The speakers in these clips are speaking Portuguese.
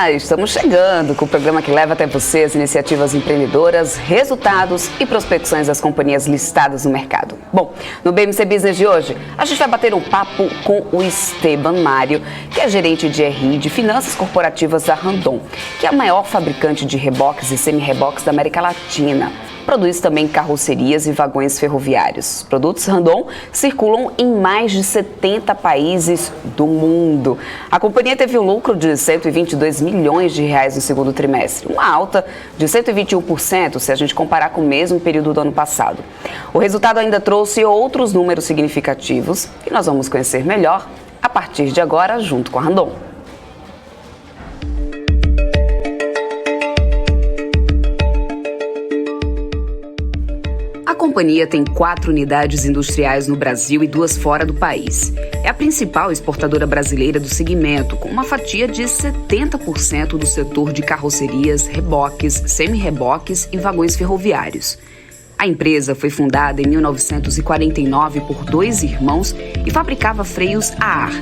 Estamos chegando com o programa que leva até você as iniciativas empreendedoras, resultados e prospecções das companhias listadas no mercado. Bom, no BMC Business de hoje, a gente vai bater um papo com o Esteban Mário, que é gerente de RI de Finanças Corporativas da Randon, que é a maior fabricante de reboques e semi-reboques da América Latina. Produz também carrocerias e vagões ferroviários. Os produtos Randon circulam em mais de 70 países do mundo. A companhia teve um lucro de 122 milhões de reais no segundo trimestre, uma alta de 121% se a gente comparar com o mesmo período do ano passado. O resultado ainda trouxe outros números significativos que nós vamos conhecer melhor a partir de agora junto com a Randon. A companhia tem 4 unidades industriais no Brasil e 2 fora do país. É a principal exportadora brasileira do segmento, com uma fatia de 70% do setor de carrocerias, reboques, semi-reboques e vagões ferroviários. A empresa foi fundada em 1949 por 2 irmãos e fabricava freios a ar.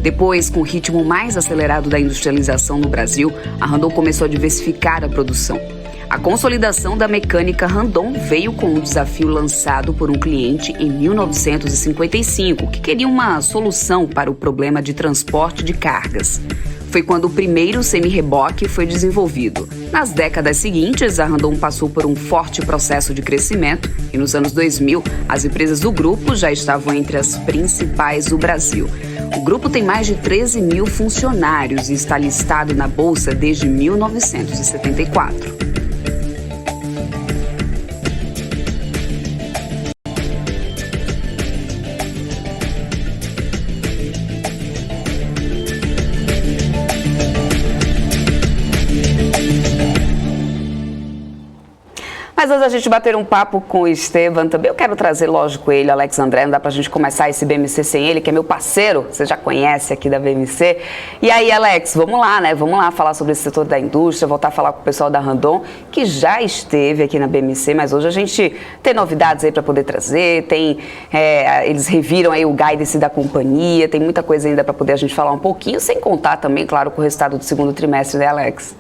Depois, com o ritmo mais acelerado da industrialização no Brasil, a Randon começou a diversificar a produção. A consolidação da mecânica Randon veio com um desafio lançado por um cliente em 1955, que queria uma solução para o problema de transporte de cargas. Foi quando o primeiro semi-reboque foi desenvolvido. Nas décadas seguintes, a Randon passou por um forte processo de crescimento e nos anos 2000, as empresas do grupo já estavam entre as principais do Brasil. O grupo tem mais de 13 mil funcionários e está listado na Bolsa desde 1974. Mas antes da gente bater um papo com o Esteban, também eu quero trazer, lógico, ele, Alex André. Não dá pra gente começar esse BMC sem ele, que é meu parceiro, você já conhece aqui da BMC. E aí, Alex, vamos lá, né? Vamos lá falar sobre esse setor da indústria, voltar a falar com o pessoal da Randon, que já esteve aqui na BMC, mas hoje a gente tem novidades aí para poder trazer, eles reviram aí o guidance da companhia, tem muita coisa ainda para poder a gente falar um pouquinho, sem contar também, claro, com o resultado do segundo trimestre, né, Alex?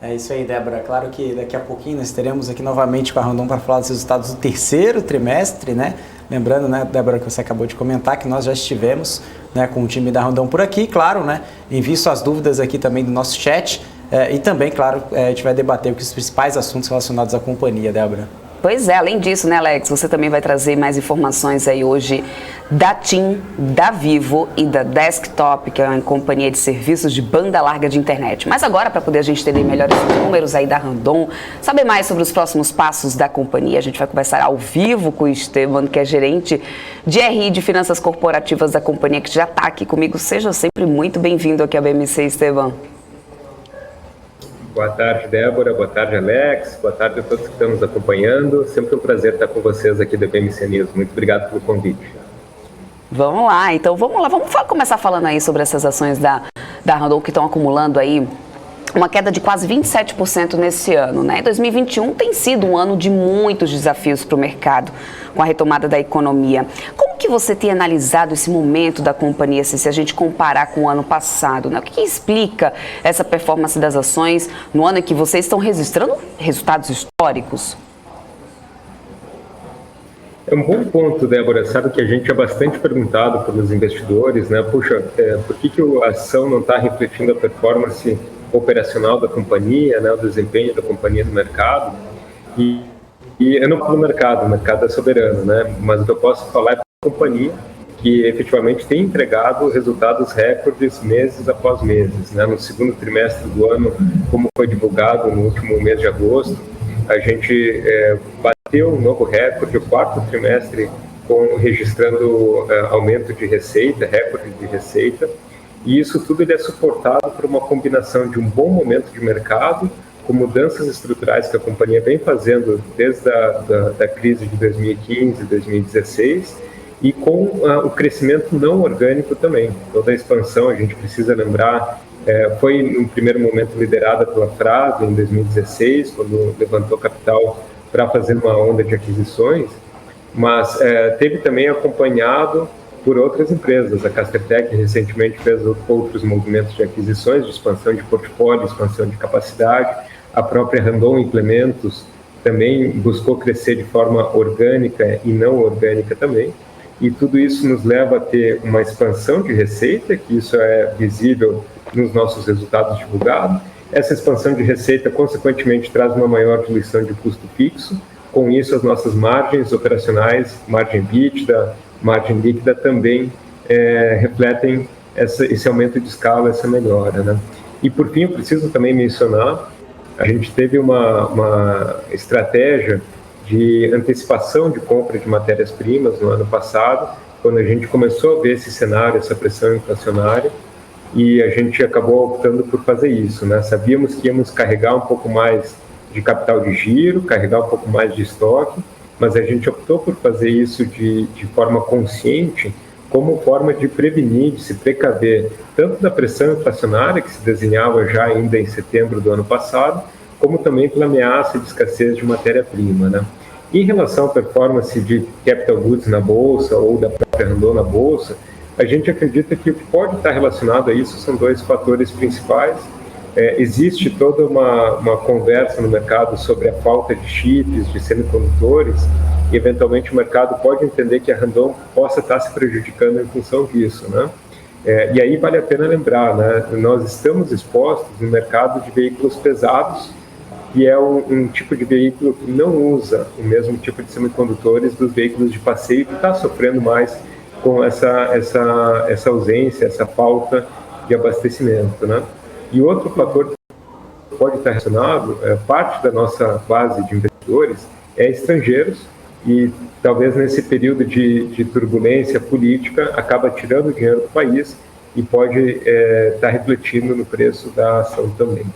É isso aí, Débora. Claro que daqui a pouquinho nós teremos aqui novamente com a Randon para falar dos resultados do terceiro trimestre, né? Lembrando, né, Débora, que você acabou de comentar que nós já estivemos, né, com o time da Randon por aqui, claro, né? Envie suas dúvidas aqui também do nosso chat e também, claro, a gente vai debater os principais assuntos relacionados à companhia, Débora. Pois é, além disso, né, Alex, você também vai trazer mais informações aí hoje da TIM, da Vivo e da Desktop, que é uma companhia de serviços de banda larga de internet. Mas agora, para poder a gente entender melhor esses números aí da Randon, saber mais sobre os próximos passos da companhia, a gente vai conversar ao vivo com o Esteban, que é gerente de RI de Finanças Corporativas da companhia, que já está aqui comigo. Seja sempre muito bem-vindo aqui à BMC, Esteban. Boa tarde, Débora. Boa tarde, Alex. Boa tarde a todos que estão nos acompanhando. Sempre um prazer estar com vocês aqui da BMC News. Muito obrigado pelo convite. Vamos lá, então vamos lá. Vamos começar falando aí sobre essas ações da Randon que estão acumulando aí uma queda de quase 27% nesse ano, né? 2021 tem sido um ano de muitos desafios para o mercado, com a retomada da economia. Como que você tem analisado esse momento da companhia, se a gente comparar com o ano passado, né? O que explica essa performance das ações no ano em que vocês estão registrando resultados históricos? É um bom ponto, Débora. Sabe que a gente é bastante perguntado pelos investidores, né? Puxa, por que a ação não está refletindo a performance operacional da companhia, né? O desempenho da companhia no mercado? E eu não falo do mercado, o mercado é soberano, né? Mas o que eu posso falar é para a companhia que efetivamente tem entregado resultados recordes mês após mês, né? No segundo trimestre do ano, como foi divulgado no último mês de agosto, a gente bateu um novo recorde, o quarto trimestre registrando aumento de receita, recorde de receita, e isso tudo ele é suportado por uma combinação de um bom momento de mercado, com mudanças estruturais que a companhia vem fazendo desde a crise de 2015, 2016, e com o crescimento não orgânico também. Toda a expansão, a gente precisa lembrar, foi no primeiro momento liderada pela Frade em 2016, quando levantou capital para fazer uma onda de aquisições, mas teve também acompanhado por outras empresas. A Castertech recentemente fez outros movimentos de aquisições, de expansão de portfólio, expansão de capacidade. A própria Randon Implementos também buscou crescer de forma orgânica e não orgânica também. E tudo isso nos leva a ter uma expansão de receita, que isso é visível nos nossos resultados divulgados. Essa expansão de receita, consequentemente, traz uma maior diluição de custo fixo. Com isso, as nossas margens operacionais, margem EBITDA, margem líquida, também refletem esse aumento de escala, essa melhora, né? E, por fim, eu preciso também mencionar, a gente teve uma estratégia de antecipação de compra de matérias-primas no ano passado, quando a gente começou a ver esse cenário, essa pressão inflacionária, e a gente acabou optando por fazer isso, né? Sabíamos que íamos carregar um pouco mais de capital de giro, carregar um pouco mais de estoque, mas a gente optou por fazer isso de forma consciente, como forma de prevenir, de se precaver, tanto da pressão inflacionária, que se desenhava já ainda em setembro do ano passado, como também pela ameaça de escassez de matéria-prima, né? Em relação à performance de capital goods na Bolsa ou da própria Randon na Bolsa, a gente acredita que o que pode estar relacionado a isso são dois fatores principais. Existe toda uma conversa no mercado sobre a falta de chips, de semicondutores, e eventualmente o mercado pode entender que a Randon possa estar se prejudicando em função disso, né? E aí vale a pena lembrar, né? Nós estamos expostos no mercado de veículos pesados, que é um tipo de veículo que não usa o mesmo tipo de semicondutores dos veículos de passeio, que está sofrendo mais com essa ausência, essa falta de abastecimento, né? E outro fator que pode estar relacionado, parte da nossa base de investidores é estrangeiros, e talvez nesse período de turbulência política acaba tirando dinheiro do país e pode estar refletindo no preço da ação também.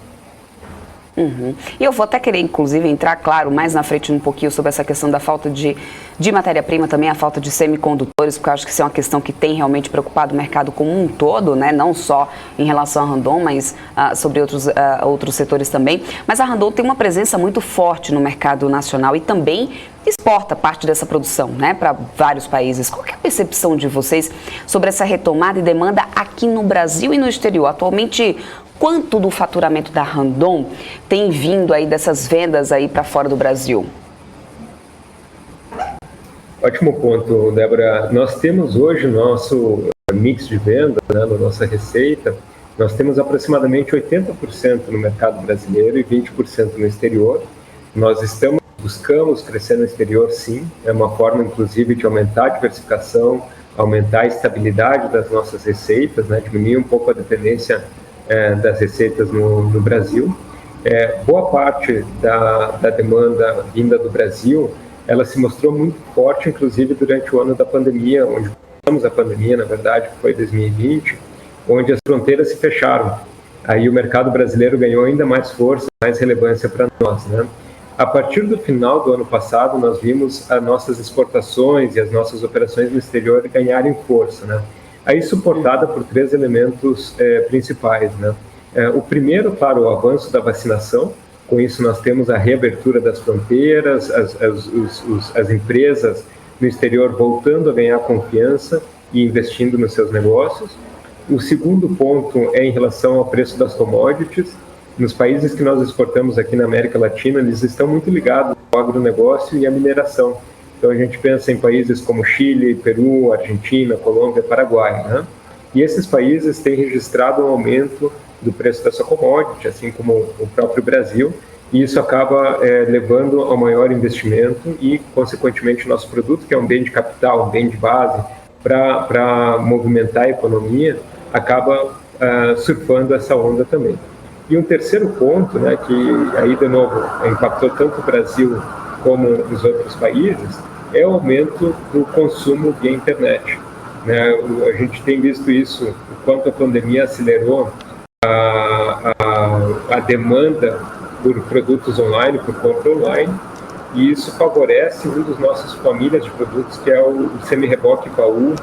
Uhum. E eu vou até querer, inclusive, entrar, claro, mais na frente um pouquinho sobre essa questão da falta de matéria-prima, também a falta de semicondutores, porque eu acho que isso é uma questão que tem realmente preocupado o mercado como um todo, né? Não só em relação à Randon, mas sobre outros setores também. Mas a Randon tem uma presença muito forte no mercado nacional e também exporta parte dessa produção, né, para vários países. Qual que é a percepção de vocês sobre essa retomada e demanda aqui no Brasil e no exterior? Atualmente, quanto do faturamento da Randon tem vindo aí dessas vendas aí para fora do Brasil? Ótimo ponto, Débora. Nós temos hoje no nosso mix de venda, né, na nossa receita, nós temos aproximadamente 80% no mercado brasileiro e 20% no exterior. Nós buscamos crescer no exterior, sim. É uma forma, inclusive, de aumentar a diversificação, aumentar a estabilidade das nossas receitas, né, diminuir um pouco a dependência das receitas no Brasil. Boa parte da demanda vinda do Brasil, ela se mostrou muito forte, inclusive durante o ano da pandemia, onde começamos a pandemia, na verdade, que foi 2020, onde as fronteiras se fecharam. Aí o mercado brasileiro ganhou ainda mais força, mais relevância para nós, né? A partir do final do ano passado, nós vimos as nossas exportações e as nossas operações no exterior ganharem força, né? Aí suportada por três elementos principais, né? O primeiro, claro, o avanço da vacinação. Com isso nós temos a reabertura das fronteiras, as empresas no exterior voltando a ganhar confiança e investindo nos seus negócios. O segundo ponto é em relação ao preço das commodities. Nos países que nós exportamos aqui na América Latina, eles estão muito ligados ao agronegócio e à mineração. Então a gente pensa em países como Chile, Peru, Argentina, Colômbia, Paraguai, né? E esses países têm registrado um aumento do preço da sua commodity, assim como o próprio Brasil, e isso acaba levando ao maior investimento e, consequentemente, o nosso produto, que é um bem de capital, um bem de base para movimentar a economia, acaba surfando essa onda também. E um terceiro ponto, né, que aí, de novo, impactou tanto o Brasil como os outros países, é o aumento do consumo via internet, né? A gente tem visto isso, o quanto a pandemia acelerou a demanda por produtos online, por compra online, e isso favorece um dos nossos famílias de produtos, que é o semi-reboque baú,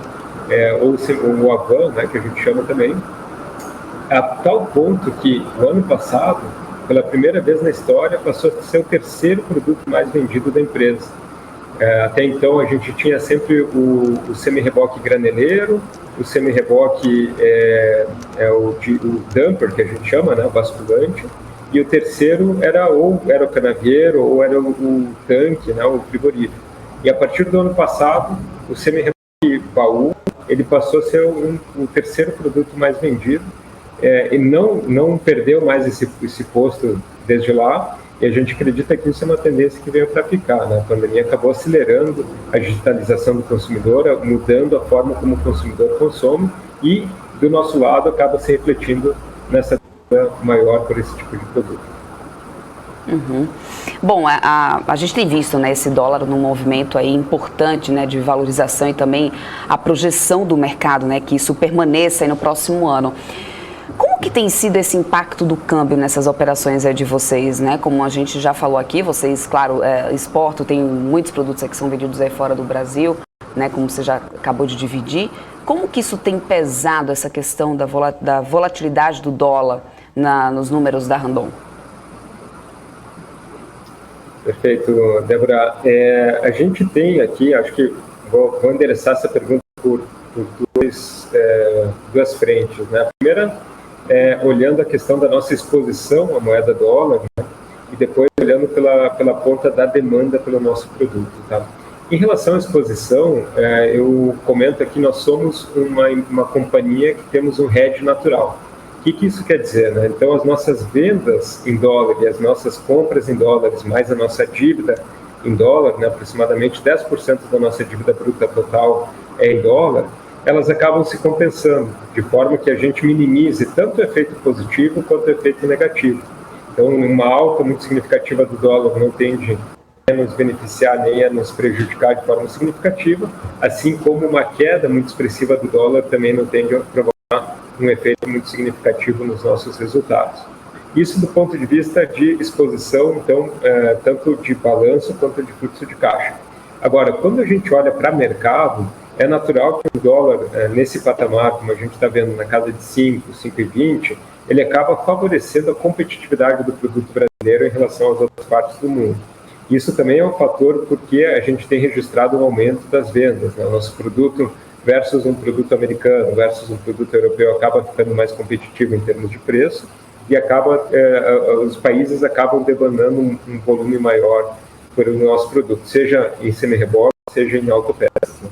ou o Avan, né, que a gente chama também, a tal ponto que no ano passado, pela primeira vez na história, passou a ser o terceiro produto mais vendido da empresa. Até então a gente tinha sempre o semi-reboque graneleiro, o semi-reboque o dumper, que a gente chama, né, basculante, e o terceiro era o canavieiro ou era o tanque, né, o frigorífico. E a partir do ano passado, o semi-reboque baú, ele passou a ser o terceiro produto mais vendido, e não perdeu mais esse posto desde lá. E a gente acredita que isso é uma tendência que veio para ficar, né? A pandemia acabou acelerando a digitalização do consumidor, mudando a forma como o consumidor consome e, do nosso lado, acaba se refletindo nessa demanda maior por esse tipo de produto. Uhum. Bom, a gente tem visto, né, esse dólar num movimento aí importante, né, de valorização e também a projeção do mercado, né, que isso permaneça aí no próximo ano. Como que tem sido esse impacto do câmbio nessas operações de vocês, né? Como a gente já falou aqui, vocês, claro, exportam, tem muitos produtos que são vendidos aí fora do Brasil, né? Como você já acabou de dividir. Como que isso tem pesado, essa questão da volatilidade do dólar nos números da Randon? Perfeito, Débora. A gente tem aqui, acho que vou endereçar essa pergunta por duas frentes, né? A primeira olhando a questão da nossa exposição à moeda dólar, né? E depois olhando pela ponta da demanda pelo nosso produto, tá? Em relação à exposição, eu comento aqui, nós somos uma companhia que temos um hedge natural. O que isso quer dizer, né? Então, as nossas vendas em dólar e as nossas compras em dólares, mais a nossa dívida em dólar, né? Aproximadamente 10% da nossa dívida bruta total é em dólar, elas acabam se compensando, de forma que a gente minimize tanto o efeito positivo quanto o efeito negativo. Então, uma alta muito significativa do dólar não tende a nos beneficiar nem a nos prejudicar de forma significativa, assim como uma queda muito expressiva do dólar também não tende a provocar um efeito muito significativo nos nossos resultados. Isso do ponto de vista de exposição, então, tanto de balanço quanto de fluxo de caixa. Agora, quando a gente olha para mercado, é natural que o dólar, nesse patamar, como a gente está vendo na casa de 5, 5,20, ele acaba favorecendo a competitividade do produto brasileiro em relação às outras partes do mundo. Isso também é um fator porque a gente tem registrado um aumento das vendas, né? O nosso produto versus um produto americano, versus um produto europeu, acaba ficando mais competitivo em termos de preço e os países acabam demandando um volume maior por o nosso produto, seja em semi-reboque, seja em autopeças, né?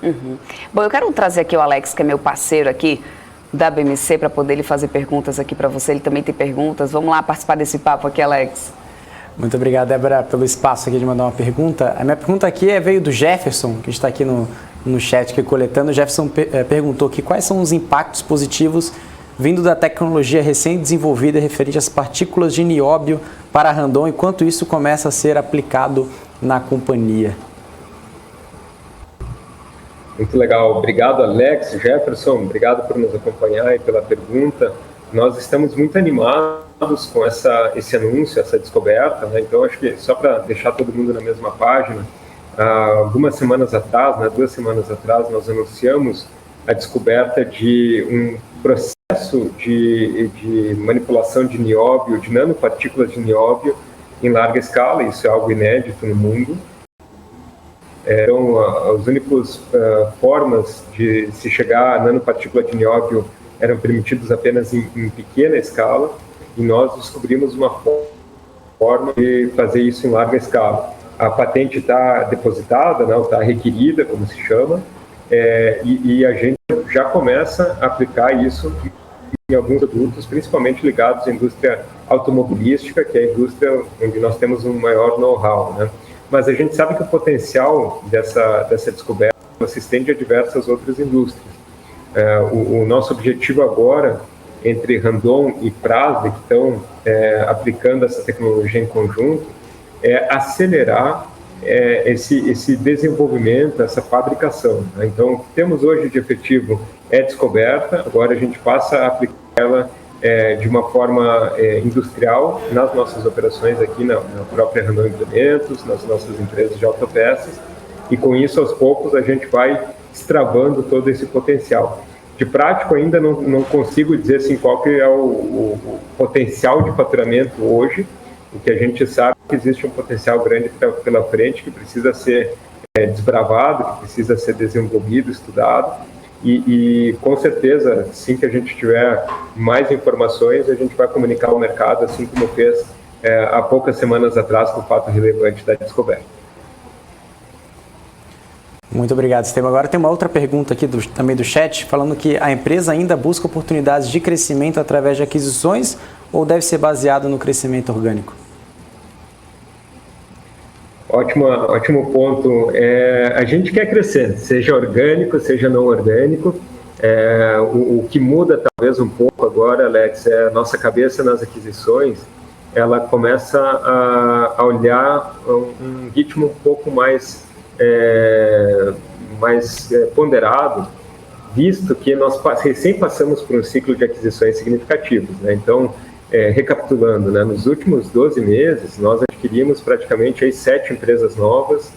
Uhum. Bom, eu quero trazer aqui o Alex, que é meu parceiro aqui da BMC, para poder ele fazer perguntas aqui para você. Ele também tem perguntas. Vamos lá participar desse papo aqui, Alex. Muito obrigado, Débora, pelo espaço aqui de mandar uma pergunta. A minha pergunta aqui veio do Jefferson, que está aqui no chat aqui coletando. O Jefferson perguntou aqui quais são os impactos positivos vindo da tecnologia recém-desenvolvida referente às partículas de nióbio para a Randon, enquanto isso começa a ser aplicado na companhia. Muito legal. Obrigado, Alex, Jefferson. Obrigado por nos acompanhar e pela pergunta. Nós estamos muito animados com esse anúncio, essa descoberta, né? Então, acho que só para deixar todo mundo na mesma página, algumas semanas atrás, né, 2 semanas atrás, nós anunciamos a descoberta de um processo de manipulação de nióbio, de nanopartículas de nióbio em larga escala. Isso é algo inédito no mundo. Então, as únicas formas de se chegar a nanopartícula de nióbio eram permitidos apenas em pequena escala, e nós descobrimos uma forma de fazer isso em larga escala. A patente está depositada, não está requerida, como se chama, e a gente já começa a aplicar isso em alguns produtos, principalmente ligados à indústria automobilística, que é a indústria onde nós temos um maior know-how, né? Mas a gente sabe que o potencial dessa descoberta se estende a diversas outras indústrias. O nosso objetivo agora, entre Randon e Fras-le, que estão aplicando essa tecnologia em conjunto, é acelerar esse desenvolvimento, essa fabricação, né? Então, o que temos hoje de efetivo é descoberta, agora a gente passa a aplicar ela de uma forma industrial nas nossas operações aqui na própria Randon Implementos, nas nossas empresas de autopeças, e com isso, aos poucos, a gente vai destravando todo esse potencial. De prático, ainda não consigo dizer assim, qual que é o potencial de faturamento hoje, O que a gente sabe é que existe um potencial grande pela frente que precisa ser desbravado, que precisa ser desenvolvido, estudado, e com certeza, assim que a gente tiver mais informações, a gente vai comunicar ao mercado, assim como fez há poucas semanas atrás com o fato relevante da descoberta. Muito obrigado, Esteban. Agora tem uma outra pergunta aqui também do chat, falando que a empresa ainda busca oportunidades de crescimento através de aquisições ou deve ser baseado no crescimento orgânico? Ótimo ponto. A gente quer crescer, seja orgânico, seja não orgânico. O que muda talvez um pouco agora, Alex, é a nossa cabeça nas aquisições. Ela começa a olhar um ritmo um pouco mais ponderado, visto que nós recém passamos por um ciclo de aquisições significativos, né? Então, recapitulando, né, nos últimos 12 meses, nós adquirimos praticamente aí 7 empresas novas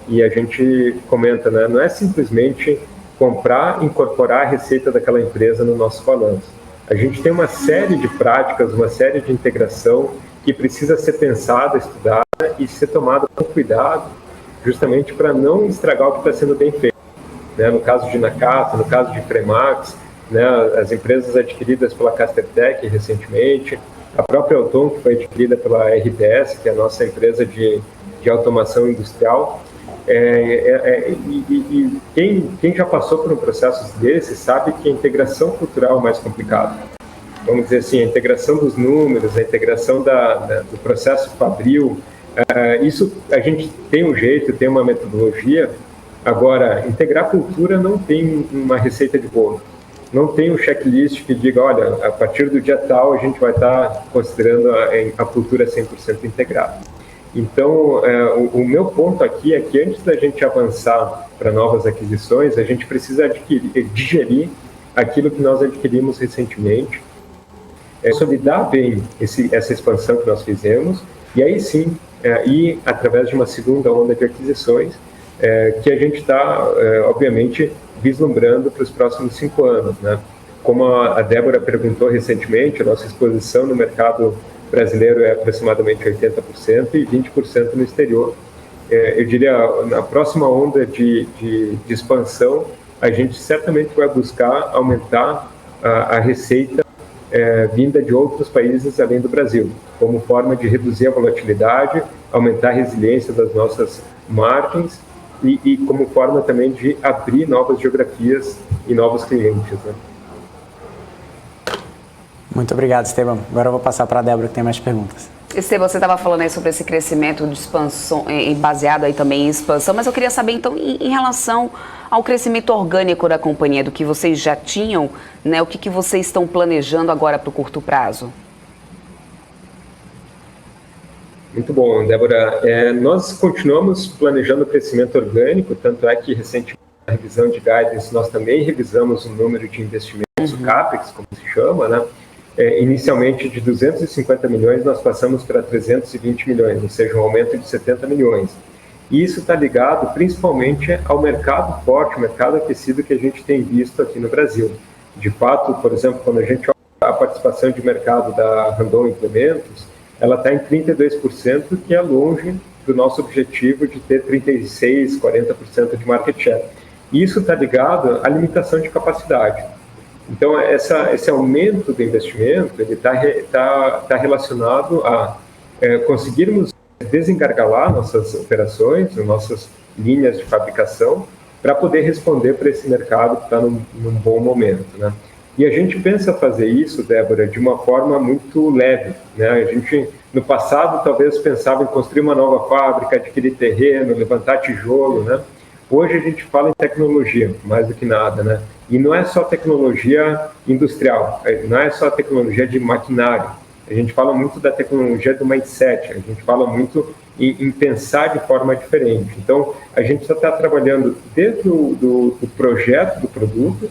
e a gente comenta, né, não é simplesmente comprar, incorporar a receita daquela empresa no nosso balanço. A gente tem uma série de práticas, uma série de integração que precisa ser pensada, estudada e ser tomada com cuidado, justamente para não estragar o que está sendo bem feito. Né? No caso de Nakata, no caso de Fremax, né, as empresas adquiridas pela Castertech recentemente, a própria Auton, que foi adquirida pela RTS, que é a nossa empresa de automação industrial. E quem já passou por um processo desse sabe que a integração cultural é mais complicada. Vamos dizer assim, a integração dos números, a integração do processo fabril, isso a gente tem um jeito, tem uma metodologia. Agora, integrar cultura não tem uma receita de bolo. Não tem um checklist que diga, olha, a partir do dia tal a gente vai estar considerando a cultura 100% integrada. Então, o meu ponto aqui é que antes da gente avançar para novas aquisições, a gente precisa digerir aquilo que nós adquirimos recentemente, consolidar bem essa expansão que nós fizemos, e aí sim, ir através de uma segunda onda de aquisições, que a gente está, obviamente, vislumbrando para os próximos 5 anos, né? Como a Débora perguntou recentemente, a nossa exposição no mercado brasileiro é aproximadamente 80% e 20% no exterior. Eu diria, na próxima onda de expansão, a gente certamente vai buscar aumentar a receita vinda de outros países além do Brasil, como forma de reduzir a volatilidade, aumentar a resiliência das nossas margens, e como forma também de abrir novas geografias e novos clientes, né? Muito obrigado, Esteban. Agora eu vou passar para a Débora, que tem mais perguntas. Esteban, você estava falando aí sobre esse crescimento de expansão, baseado aí também em expansão, mas eu queria saber, então, em relação ao crescimento orgânico da companhia, do que vocês já tinham, né, o que vocês estão planejando agora para o curto prazo? Muito bom, Débora. Nós continuamos planejando o crescimento orgânico, tanto é que recentemente na revisão de guidance nós também revisamos o número de investimentos, o CAPEX, como se chama, né? Inicialmente de 250 milhões nós passamos para 320 milhões, ou seja, um aumento de 70 milhões. E isso está ligado principalmente ao mercado forte, o mercado aquecido que a gente tem visto aqui no Brasil. De fato, por exemplo, quando a gente olha a participação de mercado da Randon Implementos, ela está em 32%, que é longe do nosso objetivo de ter 36%, 40% de market share. E isso está ligado à limitação de capacidade. Então, esse aumento do investimento está relacionado a conseguirmos desengargalar nossas operações, nossas linhas de fabricação, para poder responder para esse mercado que está num bom momento, né? E a gente pensa fazer isso, Débora, de uma forma muito leve, né? A gente, no passado, talvez pensava em construir uma nova fábrica, adquirir terreno, levantar tijolo, né? Hoje a gente fala em tecnologia, mais do que nada, né? E não é só tecnologia industrial, não é só tecnologia de maquinário. A gente fala muito da tecnologia do mindset, a gente fala muito em pensar de forma diferente. Então, a gente já está trabalhando desde do projeto do produto,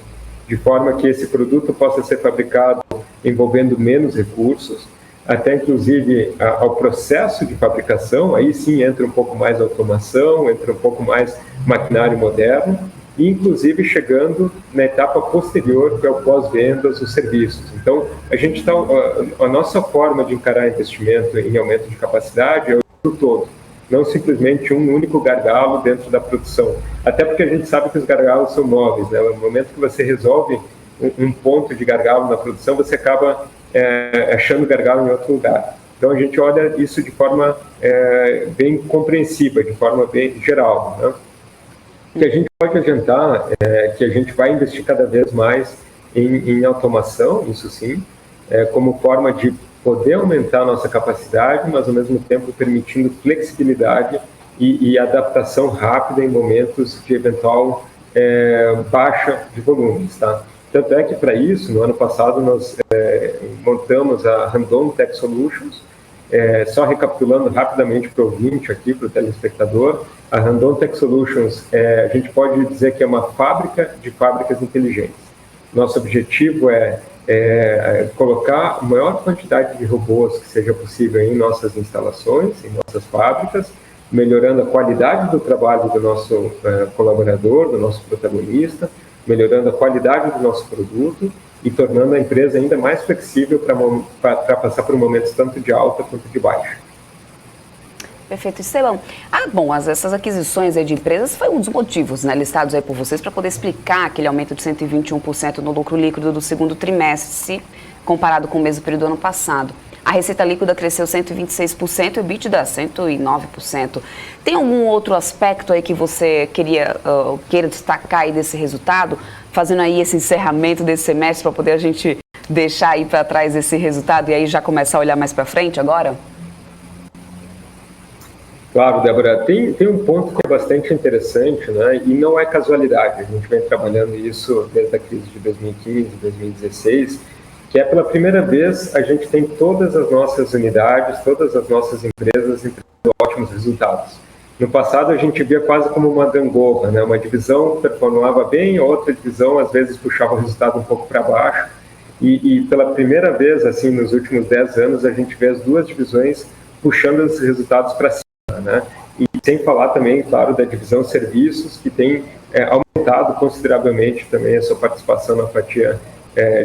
de forma que esse produto possa ser fabricado envolvendo menos recursos, até inclusive ao processo de fabricação. Aí sim entra um pouco mais automação, entra um pouco mais maquinário moderno, e inclusive chegando na etapa posterior, que é o pós-vendas, os serviços. Então, a nossa forma de encarar investimento em aumento de capacidade é o todo, não simplesmente um único gargalo dentro da produção. Até porque a gente sabe que os gargalos são móveis, né? No momento que você resolve um ponto de gargalo na produção, você acaba achando gargalo em outro lugar. Então, a gente olha isso de forma bem compreensiva, de forma bem geral, né? O que a gente pode adiantar é que a gente vai investir cada vez mais em automação, isso sim, como forma de poder aumentar a nossa capacidade, mas ao mesmo tempo permitindo flexibilidade e adaptação rápida em momentos de eventual baixa de volumes, tá? Tanto é que para isso, no ano passado, nós montamos a Randon Tech Solutions. Só recapitulando rapidamente para o ouvinte aqui, para o telespectador, a Randon Tech Solutions, a gente pode dizer que é uma fábrica de fábricas inteligentes. Nosso objetivo é colocar a maior quantidade de robôs que seja possível em nossas instalações, em nossas fábricas, melhorando a qualidade do trabalho do nosso colaborador, do nosso protagonista, melhorando a qualidade do nosso produto e tornando a empresa ainda mais flexível para passar por momentos tanto de alta quanto de baixa. Perfeito. Estevão, essas aquisições aí de empresas foi um dos motivos, né, listados aí por vocês para poder explicar aquele aumento de 121% no lucro líquido do segundo trimestre, se comparado com o mesmo período do ano passado. A receita líquida cresceu 126% e o EBITDA 109%. Tem algum outro aspecto aí que você queira destacar aí desse resultado, fazendo aí esse encerramento desse semestre para poder a gente deixar aí para trás esse resultado e aí já começar a olhar mais para frente agora? Claro, Débora, tem um ponto que é bastante interessante, né? E não é casualidade. A gente vem trabalhando isso desde a crise de 2015, 2016, que é pela primeira vez a gente tem todas as nossas unidades, todas as nossas empresas entregando ótimos resultados. No passado a gente via quase como uma gangorra, né? Uma divisão performava bem, a outra divisão às vezes puxava o resultado um pouco para baixo. E pela primeira vez, assim, nos últimos 10 anos, a gente vê as duas divisões puxando os resultados para cima, né? E sem falar também, claro, da divisão serviços, que tem aumentado consideravelmente também a sua participação na fatia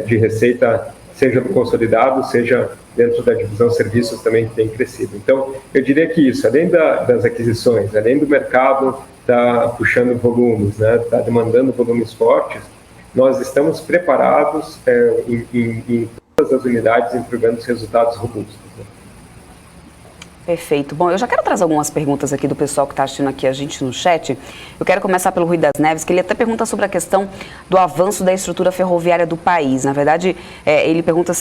de receita, seja no consolidado, seja dentro da divisão serviços também que tem crescido. Então, eu diria que isso, além das aquisições, além do mercado tá puxando volumes, né, tá demandando volumes fortes, nós estamos preparados em todas as unidades entregando os resultados robustos, né? Perfeito. Bom, eu já quero trazer algumas perguntas aqui do pessoal que está assistindo aqui a gente no chat. Eu quero começar pelo Rui das Neves, que ele até pergunta sobre a questão do avanço da estrutura ferroviária do país. Na verdade, ele pergunta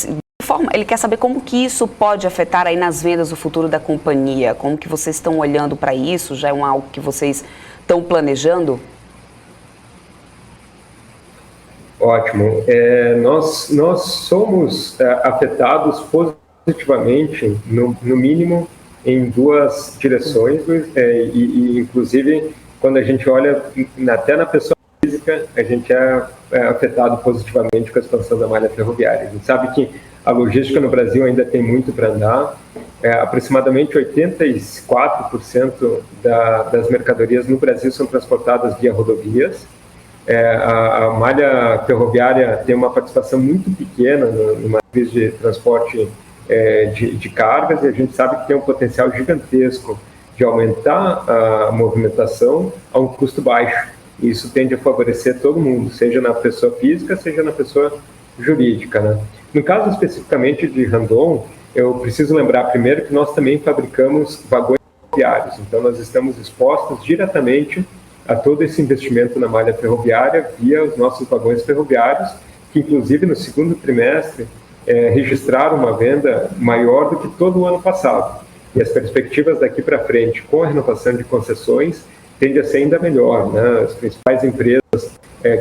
ele quer saber como que isso pode afetar aí nas vendas o futuro da companhia. Como que vocês estão olhando para isso? Já é algo que vocês estão planejando? Ótimo. Nós somos afetados positivamente, no mínimo, em duas direções, e inclusive quando a gente olha até na pessoa física, a gente é afetado positivamente com a expansão da malha ferroviária. A gente sabe que a logística no Brasil ainda tem muito para andar, aproximadamente 84% das mercadorias no Brasil são transportadas via rodovias. A malha ferroviária tem uma participação muito pequena numa matriz de transporte de cargas, e a gente sabe que tem um potencial gigantesco de aumentar a movimentação a um custo baixo. E isso tende a favorecer todo mundo, seja na pessoa física, seja na pessoa jurídica, né? No caso especificamente de Randon, eu preciso lembrar primeiro que nós também fabricamos vagões ferroviários, então nós estamos expostos diretamente a todo esse investimento na malha ferroviária via os nossos vagões ferroviários, que inclusive no segundo trimestre registraram uma venda maior do que todo o ano passado. E as perspectivas daqui para frente, com a renovação de concessões, tende a ser ainda melhor, né? As principais empresas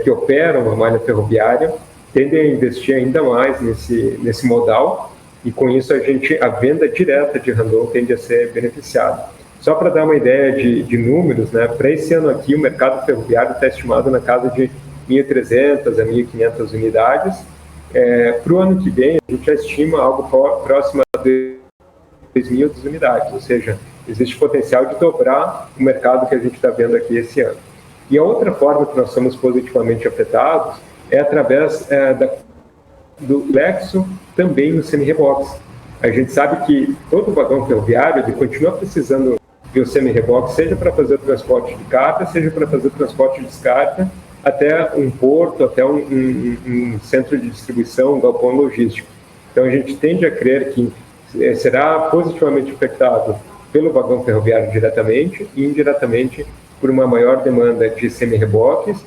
que operam a malha ferroviária tendem a investir ainda mais nesse modal, e com isso a venda direta de Randon tende a ser beneficiada. Só para dar uma ideia de números, né? Para esse ano aqui o mercado ferroviário está estimado na casa de 1.300 a 1.500 unidades. Para o ano que vem, a gente já estima algo próximo a 2.000 unidades, ou seja, existe potencial de dobrar o mercado que a gente está vendo aqui esse ano. E a outra forma que nós somos positivamente afetados é através do Lexo também no semi-reboque. A gente sabe que todo vagão ferroviário ele continua precisando de um semi-reboque, seja para fazer o transporte de carga, seja para fazer o transporte de descarga, até um porto, até um centro de distribuição, um galpão logístico. Então a gente tende a crer que será positivamente afetado pelo vagão ferroviário diretamente e indiretamente por uma maior demanda de semi-reboques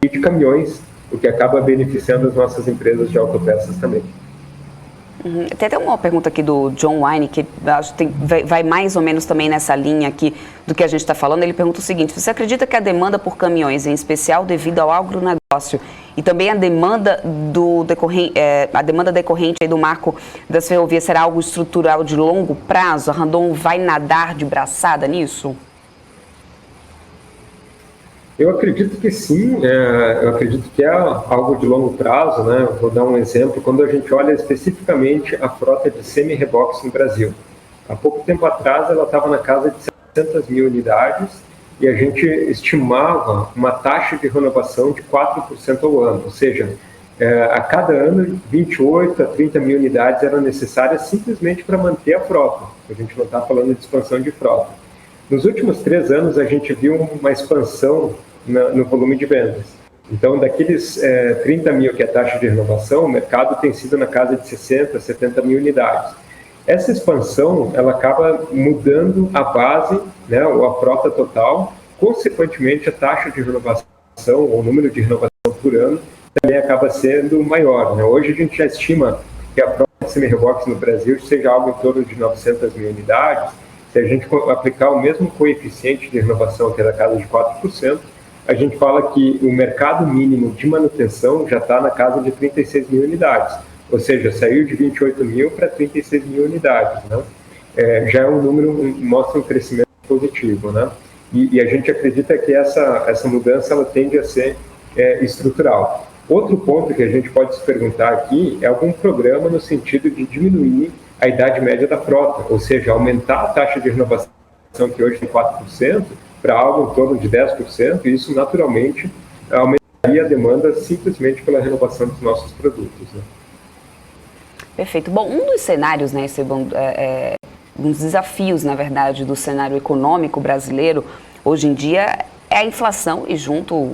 e de caminhões, o que acaba beneficiando as nossas empresas de autopeças também. Tem até uma pergunta aqui do John Wine, que acho que vai mais ou menos também nessa linha aqui do que a gente está falando. Ele pergunta o seguinte: você acredita que a demanda por caminhões, em especial devido ao agronegócio, e também a demanda decorrente aí do marco das ferrovias, será algo estrutural de longo prazo? A Randon vai nadar de braçada nisso? Eu acredito que sim, eu acredito que é algo de longo prazo, né? Vou dar um exemplo, quando a gente olha especificamente a frota de semi-reboques no Brasil. Há pouco tempo atrás ela estava na casa de 700 mil unidades e a gente estimava uma taxa de renovação de 4% ao ano, ou seja, a cada ano 28 a 30 mil unidades eram necessárias simplesmente para manter a frota. A gente não está falando de expansão de frota. Nos últimos 3 anos, a gente viu uma expansão no volume de vendas. Então, daqueles 30 mil que é a taxa de renovação, o mercado tem sido na casa de 60, 70 mil unidades. Essa expansão, ela acaba mudando a base, né, ou a frota total, consequentemente, a taxa de renovação, ou o número de renovação por ano, também acaba sendo maior, né? Hoje, a gente já estima que a frota de semi-reboques no Brasil seja algo em torno de 900 mil unidades. Se a gente aplicar o mesmo coeficiente de renovação, que é da casa de 4%, a gente fala que o mercado mínimo de manutenção já está na casa de 36 mil unidades. Ou seja, saiu de 28 mil para 36 mil unidades. Né? Já é um número, mostra um crescimento positivo. Né? E a gente acredita que essa mudança ela tende a ser estrutural. Outro ponto que a gente pode se perguntar aqui é algum programa no sentido de diminuir a idade média da frota, ou seja, aumentar a taxa de renovação, que hoje tem 4%, para algo em torno de 10%, e isso naturalmente aumentaria a demanda simplesmente pela renovação dos nossos produtos. Né? Perfeito. Bom, um dos cenários, né, um dos desafios, na verdade, do cenário econômico brasileiro, hoje em dia, é a inflação, e junto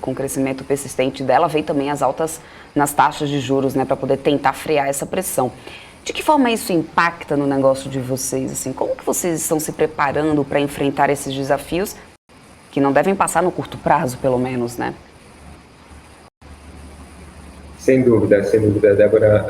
com o crescimento persistente dela, vem também as altas nas taxas de juros, né, para poder tentar frear essa pressão. De que forma isso impacta no negócio de vocês? Assim, como que vocês estão se preparando para enfrentar esses desafios, que não devem passar no curto prazo, pelo menos, né? Sem dúvida, Débora.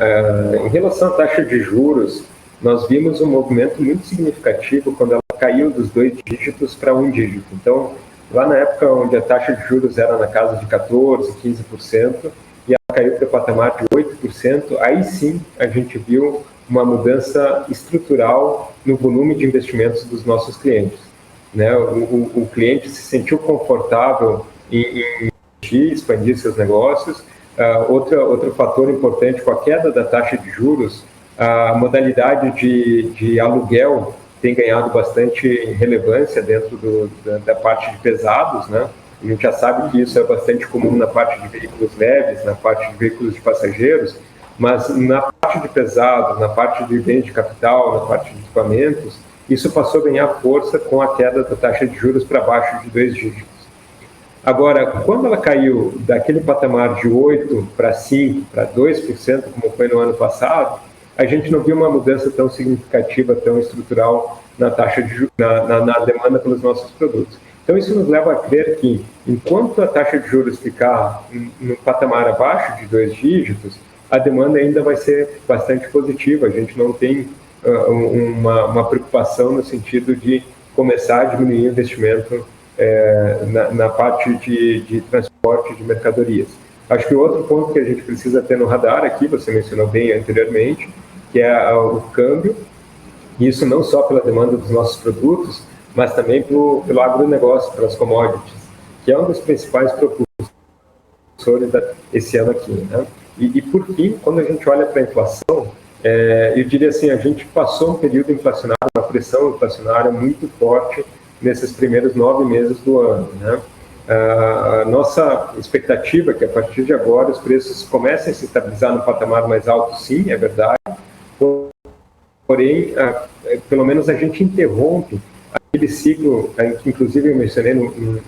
Em relação à taxa de juros, nós vimos um movimento muito significativo quando ela caiu dos 2 dígitos para 1 dígito. Então, lá na época onde a taxa de juros era na casa de 14%, 15%, e ela caiu para o patamar de 8%, aí sim a gente viu uma mudança estrutural no volume de investimentos dos nossos clientes. Né? O cliente se sentiu confortável em investir, expandir seus negócios. Outro fator importante, com a queda da taxa de juros, a modalidade de aluguel tem ganhado bastante relevância dentro da parte de pesados, né? A gente já sabe que isso é bastante comum na parte de veículos leves, na parte de veículos de passageiros, mas na parte de pesados, na parte de bens de capital, na parte de equipamentos, isso passou a ganhar força com a queda da taxa de juros para baixo de 2 dígitos. Agora, quando ela caiu daquele patamar de 8% para 5%, para 2%, como foi no ano passado, a gente não viu uma mudança tão significativa, tão estrutural na taxa de na demanda pelos nossos produtos. Então, isso nos leva a crer que, enquanto a taxa de juros ficar no patamar abaixo de 2 dígitos, a demanda ainda vai ser bastante positiva. A gente não tem uma preocupação no sentido de começar a diminuir o investimento na parte de transporte de mercadorias. Acho que o outro ponto que a gente precisa ter no radar aqui, você mencionou bem anteriormente, que é o câmbio, e isso não só pela demanda dos nossos produtos, mas também pelo agronegócio, pelas commodities, que é um dos principais propulsores esse ano aqui. Né? E por fim, quando a gente olha para a inflação, eu diria assim, a gente passou um período inflacionário, uma pressão inflacionária muito forte nesses primeiros 9 meses do ano. Né? A nossa expectativa é que a partir de agora os preços comecem a se estabilizar no patamar mais alto, sim, é verdade, porém, pelo menos a gente interrompe aquele ciclo, que inclusive eu mencionei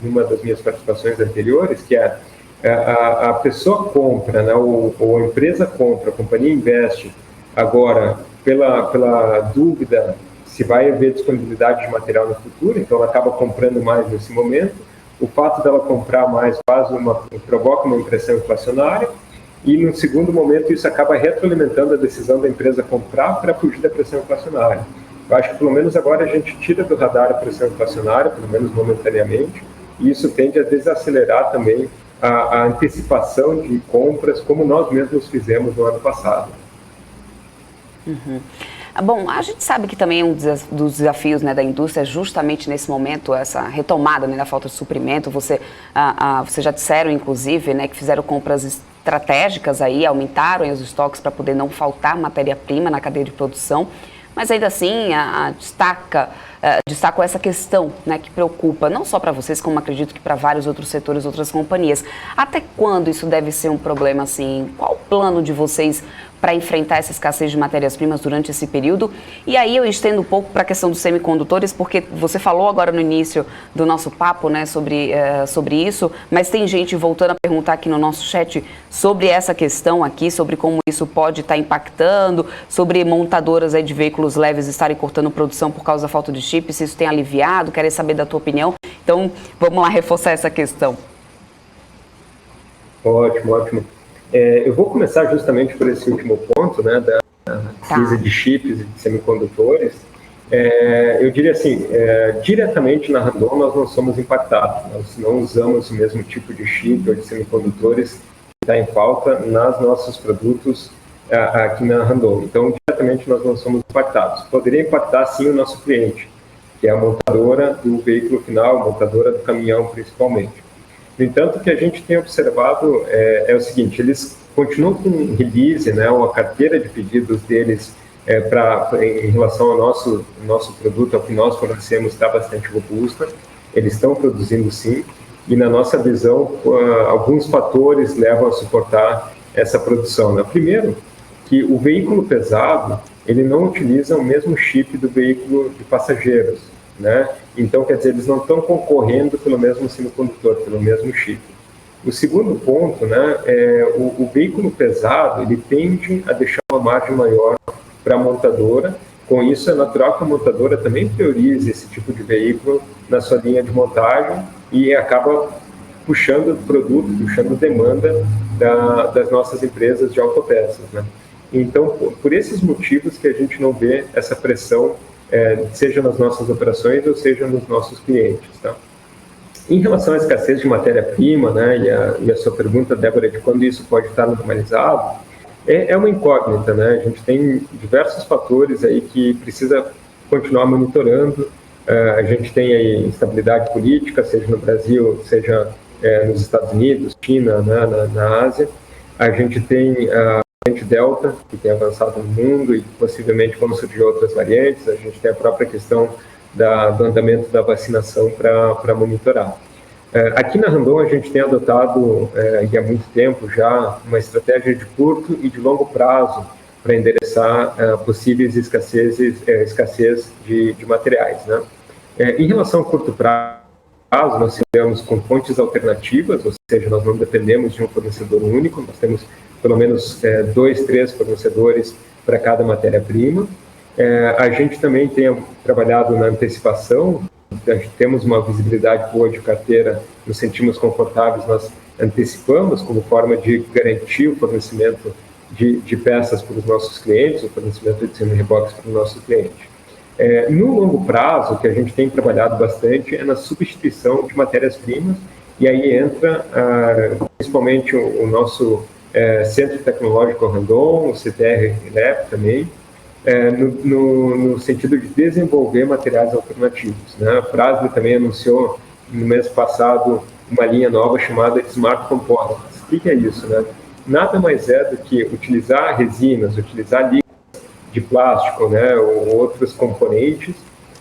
numa das minhas participações anteriores, que é a pessoa compra, né, ou a empresa compra, a companhia investe agora pela dúvida se vai haver disponibilidade de material no futuro, então ela acaba comprando mais nesse momento. O fato dela comprar mais provoca uma impressão inflacionária, e no segundo momento isso acaba retroalimentando a decisão da empresa comprar para fugir da pressão inflacionária. Eu acho que pelo menos agora a gente tira do radar a pressão inflacionária, pelo menos momentaneamente, e isso tende a desacelerar também a antecipação de compras, como nós mesmos fizemos no ano passado. Uhum. Bom, a gente sabe que também um dos desafios, né, da indústria é justamente nesse momento essa retomada, né, da falta de suprimento. Você já disseram, inclusive, né, que fizeram compras estratégicas aí, aumentaram os estoques para poder não faltar matéria-prima na cadeia de produção, mas ainda assim destaco essa questão, né, que preocupa não só para vocês, como acredito que para vários outros setores, outras companhias. Até quando isso deve ser um problema assim? Qual o plano de vocês para enfrentar essa escassez de matérias-primas durante esse período? E aí eu estendo um pouco para a questão dos semicondutores, porque você falou agora no início do nosso papo, né, sobre isso, mas tem gente voltando a perguntar aqui no nosso chat sobre essa questão aqui, sobre como isso pode estar impactando, sobre montadoras aí de veículos leves estarem cortando produção por causa da falta de chips, se isso tem aliviado, quero saber da tua opinião. Então, vamos lá reforçar essa questão. Ótimo. Eu vou começar justamente por esse último ponto, né, da crise de chips e de semicondutores. Eu diria assim, diretamente na Randon nós não somos impactados, nós não usamos o mesmo tipo de chip ou de semicondutores que está em falta nos nossos produtos aqui na Randon. Então, diretamente nós não somos impactados. Poderia impactar, sim, o nosso cliente, que é a montadora do veículo final, a montadora do caminhão, principalmente. No entanto, o que a gente tem observado é o seguinte: eles continuam com release, né, ou a carteira de pedidos deles em relação ao nosso produto, ao que nós fornecemos, está bastante robusta. Eles estão produzindo, sim, e na nossa visão, alguns fatores levam a suportar essa produção, né? Primeiro, que o veículo pesado, ele não utiliza o mesmo chip do veículo de passageiros, né? Então, quer dizer, eles não estão concorrendo pelo mesmo semicondutor, pelo mesmo chip. O segundo ponto, né, o veículo pesado, ele tende a deixar uma margem maior para a montadora. Com isso, é natural que a montadora também priorize esse tipo de veículo na sua linha de montagem e acaba puxando produto, puxando demanda das nossas empresas de autopeças, né? Então, por esses motivos que a gente não vê essa pressão, seja nas nossas operações ou seja nos nossos clientes, tá? Em relação à escassez de matéria-prima, né, e a sua pergunta, Débora, de quando isso pode estar normalizado, é uma incógnita, né? A gente tem diversos fatores aí que precisa continuar monitorando. A gente tem aí instabilidade política, seja no Brasil, seja nos Estados Unidos, China, né, na Ásia. A gente tem a variante Delta, que tem avançado no mundo e possivelmente vão surgir outras variantes. A gente tem a própria questão do andamento da vacinação para monitorar. Aqui na Randon a gente tem adotado, há muito tempo já, uma estratégia de curto e de longo prazo para endereçar possíveis escassez de materiais, né? Em relação ao curto prazo, nós temos com fontes alternativas, ou seja, nós não dependemos de um fornecedor único, nós temos pelo menos 2, 3 fornecedores para cada matéria-prima. A gente também tem trabalhado na antecipação, temos uma visibilidade boa de carteira, nos sentimos confortáveis, nós antecipamos como forma de garantir o fornecimento de peças para os nossos clientes, o fornecimento de semi-reboques para o nosso cliente. No longo prazo, o que a gente tem trabalhado bastante é na substituição de matérias-primas, e aí entra principalmente o nosso Centro Tecnológico Randon, o CTR-LEP também, no sentido de desenvolver materiais alternativos, né? A Fras-le também anunciou no mês passado uma linha nova chamada Smart Composites. O que é isso, né? Nada mais é do que utilizar resinas, utilizar ligas de plástico, né, ou outros componentes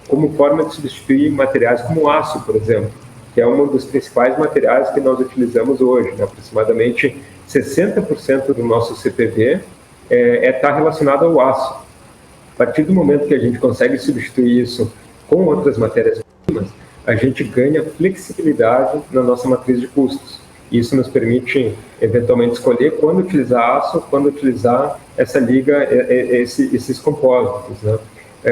como forma de substituir materiais como aço, por exemplo. que é um dos principais materiais que nós utilizamos hoje, né? Aproximadamente 60% do nosso CPV está relacionado ao aço. A partir do momento que a gente consegue substituir isso com outras matérias-primas, a gente ganha flexibilidade na nossa matriz de custos. Isso nos permite, eventualmente, escolher quando utilizar aço, quando utilizar essa liga, esses compósitos, né?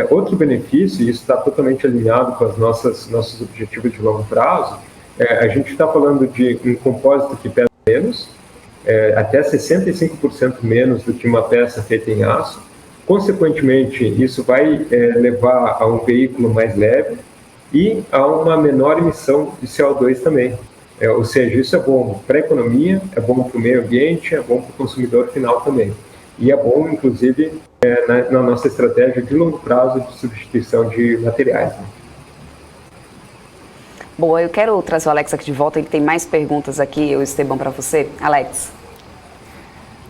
Outro benefício, e isso está totalmente alinhado com os nossos objetivos de longo prazo, a gente está falando de um compósito que pesa menos, até 65% menos do que uma peça feita em aço. Consequentemente, isso vai levar a um veículo mais leve e a uma menor emissão de CO2 também. Ou seja, isso é bom para a economia, é bom para o meio ambiente, é bom para o consumidor final também. E é bom, inclusive, na nossa estratégia de longo prazo de substituição de materiais, né? Boa, eu quero trazer o Alex aqui de volta, que tem mais perguntas aqui, o Esteban, para você. Alex.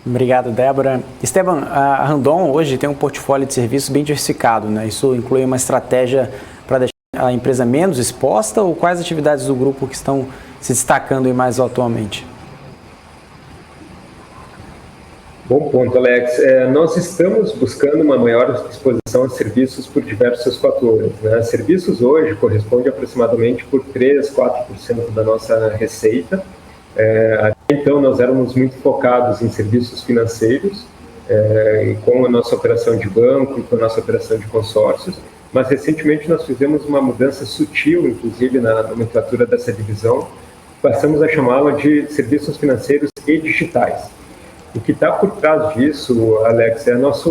Obrigado, Débora. Esteban, a Randon hoje tem um portfólio de serviços bem diversificado, né? Isso inclui uma estratégia para deixar a empresa menos exposta, ou quais atividades do grupo que estão se destacando mais atualmente? Bom ponto, Alex. Nós estamos buscando uma maior exposição a serviços por diversos fatores, né? Serviços hoje correspondem aproximadamente por 3, 4% da nossa receita. Até então, nós éramos muito focados em serviços financeiros, com a nossa operação de banco e com a nossa operação de consórcios, mas recentemente nós fizemos uma mudança sutil, inclusive na nomenclatura dessa divisão, passamos a chamá-la de serviços financeiros e digitais. O que está por trás disso, Alex, é a nossa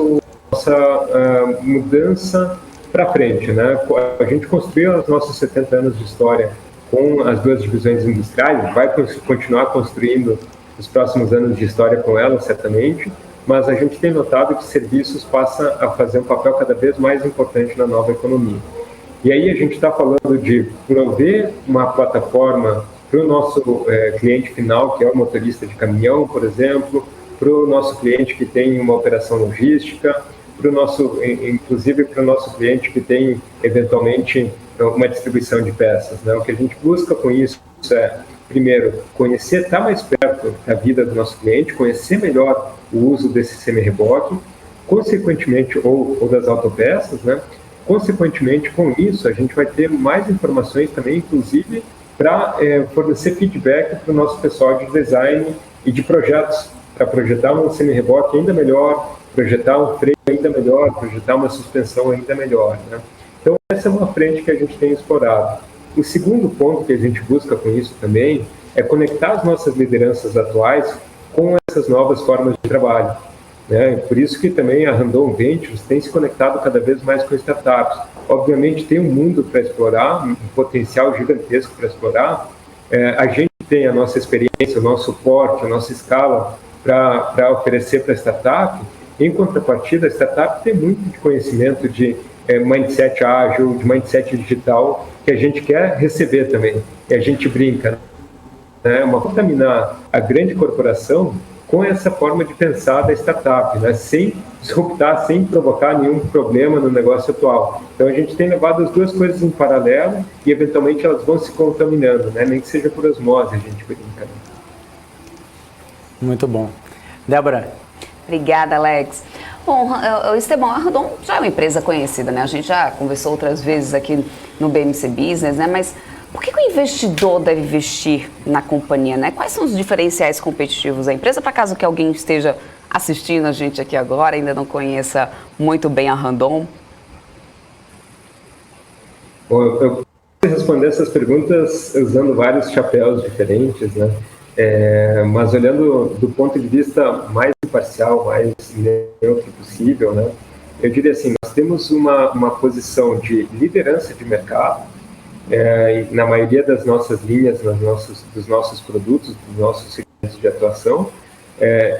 mudança para frente, né? A gente construiu os nossos 70 anos de história com as duas divisões industriais, vai continuar construindo os próximos anos de história com elas, certamente, mas a gente tem notado que serviços passa a fazer um papel cada vez mais importante na nova economia. E aí a gente está falando de prover uma plataforma para o nosso cliente final, que é o motorista de caminhão, por exemplo, para o nosso cliente que tem uma operação logística, inclusive para o nosso cliente que tem, eventualmente, uma distribuição de peças, né? O que a gente busca com isso é, primeiro, estar mais perto da vida do nosso cliente, conhecer melhor o uso desse semi-reboque, consequentemente, ou das autopeças, né? Consequentemente, com isso, a gente vai ter mais informações também, inclusive, para fornecer feedback para o nosso pessoal de design e de projetos, para projetar um semi-reboque ainda melhor, projetar um freio ainda melhor, projetar uma suspensão ainda melhor, né? Então, essa é uma frente que a gente tem explorado. O segundo ponto que a gente busca com isso também é conectar as nossas lideranças atuais com essas novas formas de trabalho, né? Por isso que também a Randon Ventures tem se conectado cada vez mais com startups. Obviamente, tem um mundo para explorar, um potencial gigantesco para explorar. A gente tem a nossa experiência, o nosso suporte, a nossa escala para oferecer para a startup. Em contrapartida, a startup tem muito de conhecimento de mindset ágil, de mindset digital, que a gente quer receber também. E a gente brinca, né? Contaminar a grande corporação com essa forma de pensar da startup, né? Sem disruptar, sem provocar nenhum problema no negócio atual. Então, a gente tem levado as duas coisas em paralelo e, eventualmente, elas vão se contaminando, né? Nem que seja por osmose, a gente brinca, né? Muito bom. Débora. Obrigada, Alex. Bom, Esteban, a Randon já é uma empresa conhecida, né? A gente já conversou outras vezes aqui no BMC Business, né? Mas por que o investidor deve investir na companhia, né? Quais são os diferenciais competitivos da empresa, para caso que alguém esteja assistindo a gente aqui agora, ainda não conheça muito bem a Randon? Bom, eu posso responder essas perguntas usando vários chapéus diferentes, né? Mas olhando do ponto de vista mais imparcial, mais neutro possível, né? Eu diria assim, nós temos uma posição de liderança de mercado, na maioria das nossas linhas, dos nossos produtos, dos nossos segmentos de atuação.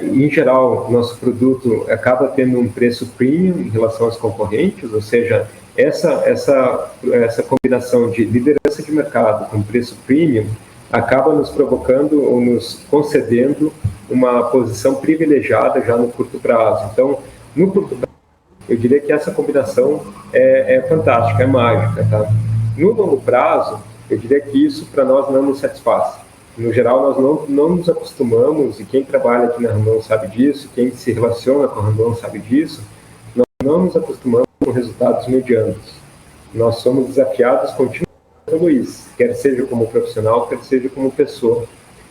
Em geral, nosso produto acaba tendo um preço premium em relação aos concorrentes, ou seja, essa combinação de liderança de mercado com preço premium acaba nos provocando ou nos concedendo uma posição privilegiada já no curto prazo. Então, no curto prazo, eu diria que essa combinação é fantástica, é mágica, tá? No longo prazo, Eu diria que isso, para nós, não nos satisfaz. No geral, nós não nos acostumamos, e quem trabalha aqui na Randon sabe disso, quem se relaciona com a Randon sabe disso, nós não nos acostumamos com resultados medianos. Nós somos desafiados continuamente a evoluir, quer seja como profissional, quer seja como pessoa.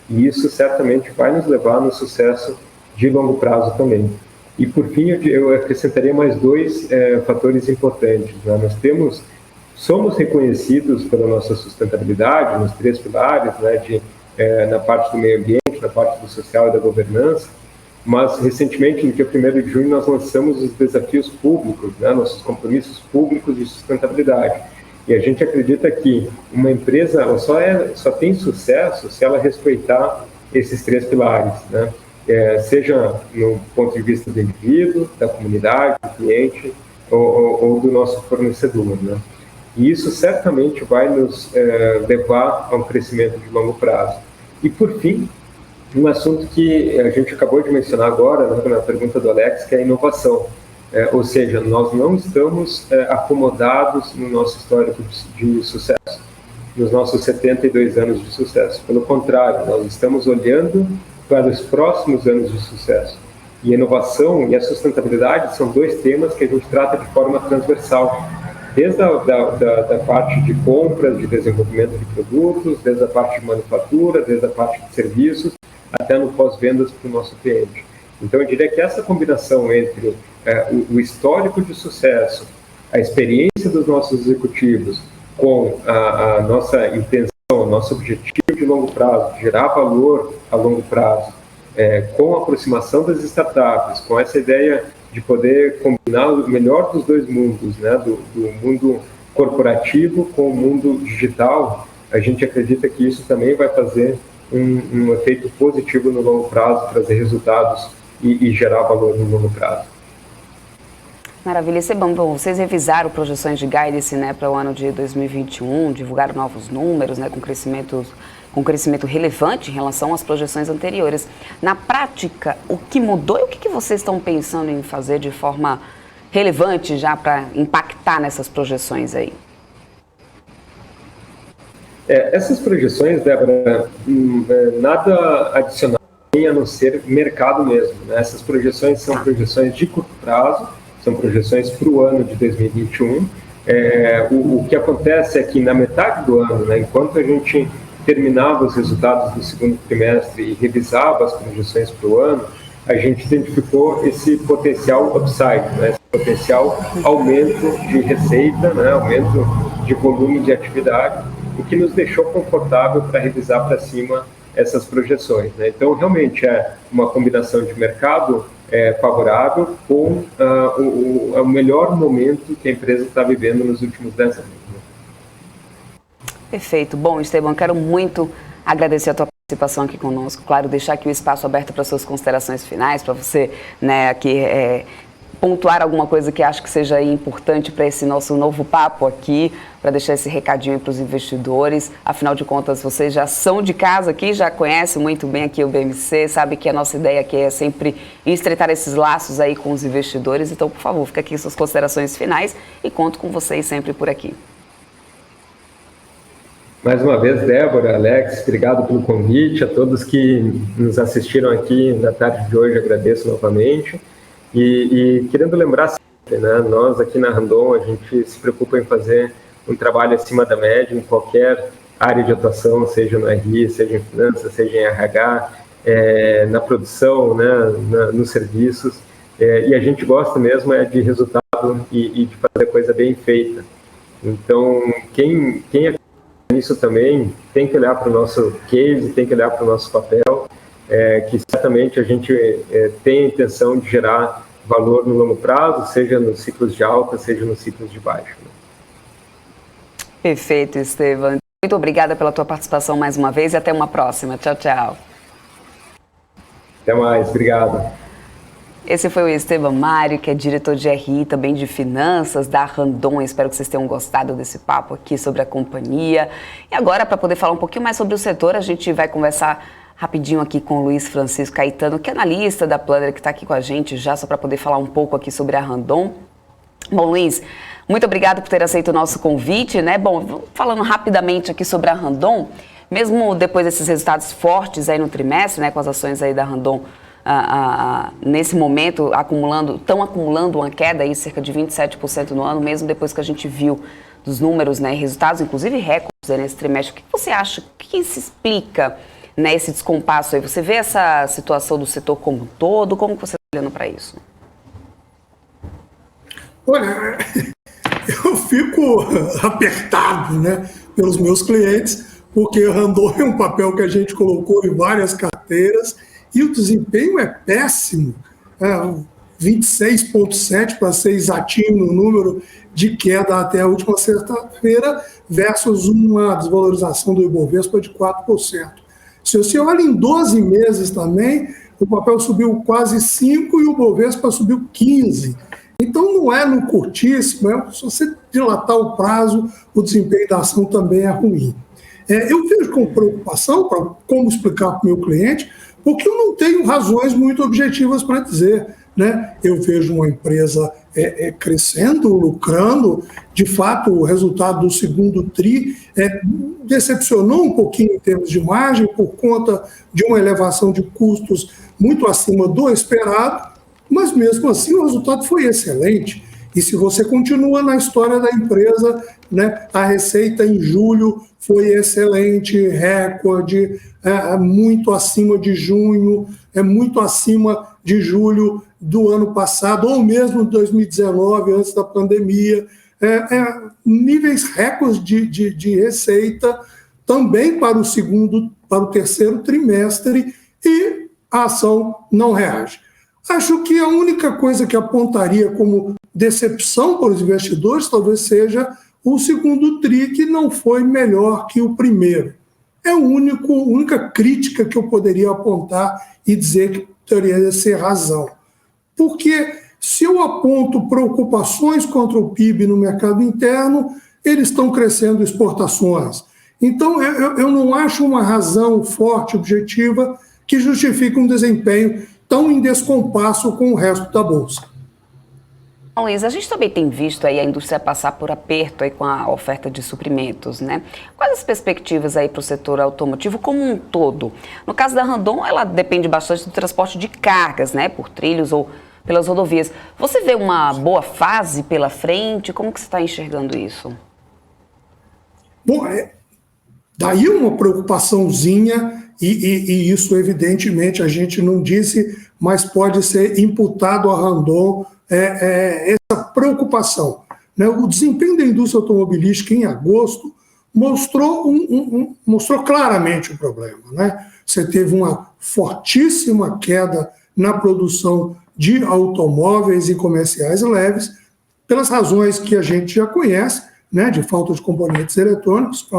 E isso certamente vai nos levar no sucesso de longo prazo também. E, por fim, eu acrescentaria mais dois fatores importantes, né? Somos reconhecidos pela nossa sustentabilidade nos 3 pilares, né, na parte do meio ambiente, na parte do social e da governança, mas recentemente, no dia 1º de junho, nós lançamos os desafios públicos, né, nossos compromissos públicos de sustentabilidade. E a gente acredita que uma empresa ela só tem sucesso se ela respeitar esses 3 pilares, né? Seja no ponto de vista do indivíduo, da comunidade, do cliente ou do nosso fornecedor, né? E isso certamente vai nos levar a um crescimento de longo prazo. E, por fim, um assunto que a gente acabou de mencionar agora, né, na pergunta do Alex, que é a inovação. Ou seja, nós não estamos acomodados no nosso histórico de sucesso, nos nossos 72 anos de sucesso. Pelo contrário, nós estamos olhando para os próximos anos de sucesso. E a inovação e a sustentabilidade são 2 temas que a gente trata de forma transversal, desde a parte de compras, de desenvolvimento de produtos, desde a parte de manufatura, desde a parte de serviços, até no pós-vendas para o nosso cliente. Então, eu diria que essa combinação entre o histórico de sucesso, a experiência dos nossos executivos, com a nossa intenção, o nosso objetivo de longo prazo, de gerar valor a longo prazo, com a aproximação das startups, com essa ideia de poder combinar o melhor dos 2 mundos, né, do mundo corporativo com o mundo digital, a gente acredita que isso também vai fazer um efeito positivo no longo prazo, trazer resultados e gerar valor no longo prazo. Maravilha, isso é bom. Vocês revisaram projeções de guidance, né, para o ano de 2021, divulgaram novos números, né, com crescimento relevante em relação às projeções anteriores. Na prática, o que mudou e o que vocês estão pensando em fazer de forma relevante já para impactar nessas projeções aí? Essas projeções, Débora, nada adicional a não ser mercado mesmo, né? Essas projeções são projeções de curto prazo, são projeções para o ano de 2021. O que acontece é que na metade do ano, né, enquanto a gente terminava os resultados do 2º trimestre e revisava as projeções para o ano, a gente identificou esse potencial upside, né, esse potencial aumento de receita, né, aumento de volume de atividade, o que nos deixou confortável para revisar para cima essas projeções, né? Então, realmente é uma combinação de mercado favorável com o melhor momento que a empresa está vivendo nos últimos 10 anos. Né? Perfeito. Bom, Esteban, quero muito agradecer a tua participação aqui conosco. Claro, deixar aqui o espaço aberto para suas considerações finais, para você, né, aqui pontuar alguma coisa que acho que seja importante para esse nosso novo papo aqui, para deixar esse recadinho para os investidores. Afinal de contas, vocês já são de casa aqui, já conhecem muito bem aqui o BMC, sabe que a nossa ideia aqui é sempre estreitar esses laços aí com os investidores. Então, por favor, fica aqui suas considerações finais e conto com vocês sempre por aqui. Mais uma vez, Débora, Alex, obrigado pelo convite. A todos que nos assistiram aqui na tarde de hoje, agradeço novamente. E querendo lembrar sempre, né, nós aqui na Randon, a gente se preocupa em fazer um trabalho acima da média em qualquer área de atuação, seja no RI, seja em finanças, seja em RH, na produção, né, nos serviços. E a gente gosta mesmo de resultado e de fazer coisa bem feita. Então, quem nisso também tem que olhar para o nosso case, tem que olhar para o nosso papel, que certamente a gente tem a intenção de gerar valor no longo prazo, seja nos ciclos de alta, seja nos ciclos de baixa. Perfeito, Esteban. Muito obrigada pela tua participação mais uma vez e até uma próxima. Tchau, tchau. Até mais, obrigado. Esse foi o Esteban Mário, que é diretor de RI, também de finanças da Randon. Espero que vocês tenham gostado desse papo aqui sobre a companhia. E agora, para poder falar um pouquinho mais sobre o setor, a gente vai conversar rapidinho aqui com o Luiz Francisco Caetano, que é analista da Planner, que está aqui com a gente já, só para poder falar um pouco aqui sobre a Randon. Bom, Luiz, Muito obrigado por ter aceito o nosso convite, né? Bom, falando rapidamente aqui sobre a Randon, mesmo depois desses resultados fortes aí no trimestre, né, com as ações aí da Randon nesse momento estão acumulando uma queda aí cerca de 27% no ano, mesmo depois que a gente viu dos números, né, resultados, inclusive recordes aí nesse trimestre. O que você acha? O que se explica, né, esse descompasso aí? Você vê essa situação do setor como um todo? Como que você está olhando para isso? Olha, eu fico apertado, né, pelos meus clientes, porque a Randon é um papel que a gente colocou em várias carteiras e o desempenho é péssimo. 26,7 para ser exatinho no número de queda até a última sexta-feira versus uma desvalorização do Ibovespa de 4%. Se você olha em 12 meses também, o papel subiu quase 5% e o Ibovespa subiu 15%. Então, não é no curtíssimo, se você dilatar o prazo, o desempenho da ação também é ruim. Eu vejo com preocupação, para como explicar para o meu cliente, porque eu não tenho razões muito objetivas para dizer, né? Eu vejo uma empresa crescendo, lucrando, de fato o resultado do segundo TRI decepcionou um pouquinho em termos de margem por conta de uma elevação de custos muito acima do esperado, mas mesmo assim o resultado foi excelente. E se você continua na história da empresa, né, a receita em julho foi excelente, recorde, muito acima de junho, muito acima de julho do ano passado, ou mesmo 2019, antes da pandemia. Níveis recordes de receita também para o terceiro trimestre, e a ação não reage. Acho que a única coisa que apontaria como decepção para os investidores talvez seja o segundo TRI, que não foi melhor que o primeiro. É a única crítica que eu poderia apontar e dizer que poderia ser razão. Porque se eu aponto preocupações contra o PIB no mercado interno, eles estão crescendo exportações. Então, eu não acho uma razão forte, objetiva, que justifique um desempenho tão em descompasso com o resto da Bolsa. Luiz, a gente também tem visto aí a indústria passar por aperto aí com a oferta de suprimentos, né? Quais as perspectivas aí para o setor automotivo como um todo? No caso da Randon, ela depende bastante do transporte de cargas, né? Por trilhos ou pelas rodovias. Você vê uma boa fase pela frente? Como que você está enxergando isso? Bom, daí uma preocupaçãozinha, e isso evidentemente a gente não disse, mas pode ser imputado a Randon essa preocupação, né? O desempenho da indústria automobilística em agosto mostrou claramente o problema, né? Você teve uma fortíssima queda na produção de automóveis e comerciais leves, pelas razões que a gente já conhece, né? De falta de componentes eletrônicos,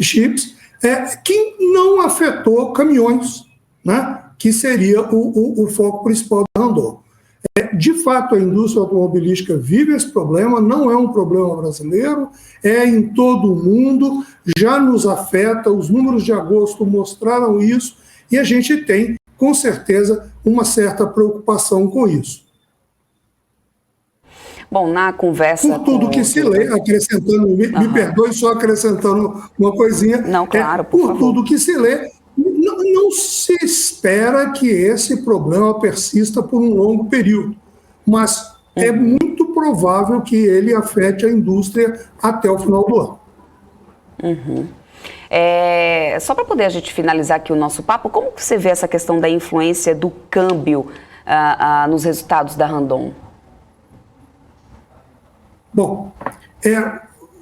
chips, que não afetou caminhões, né? Que seria o foco principal da Randon. De fato, a indústria automobilística vive esse problema, não é um problema brasileiro, é em todo o mundo, já nos afeta, os números de agosto mostraram isso, e a gente tem, com certeza, uma certa preocupação com isso. Bom, na conversa... Por tudo que se lê, acrescentando, me perdoe, só acrescentando uma coisinha. Não, claro, por favor. Tudo que se lê, não se espera que esse problema persista por um longo período, mas é muito provável que ele afete a indústria até o final do ano. Uhum. Só para poder a gente finalizar aqui o nosso papo, como que você vê essa questão da influência do câmbio nos resultados da Randon? Bom,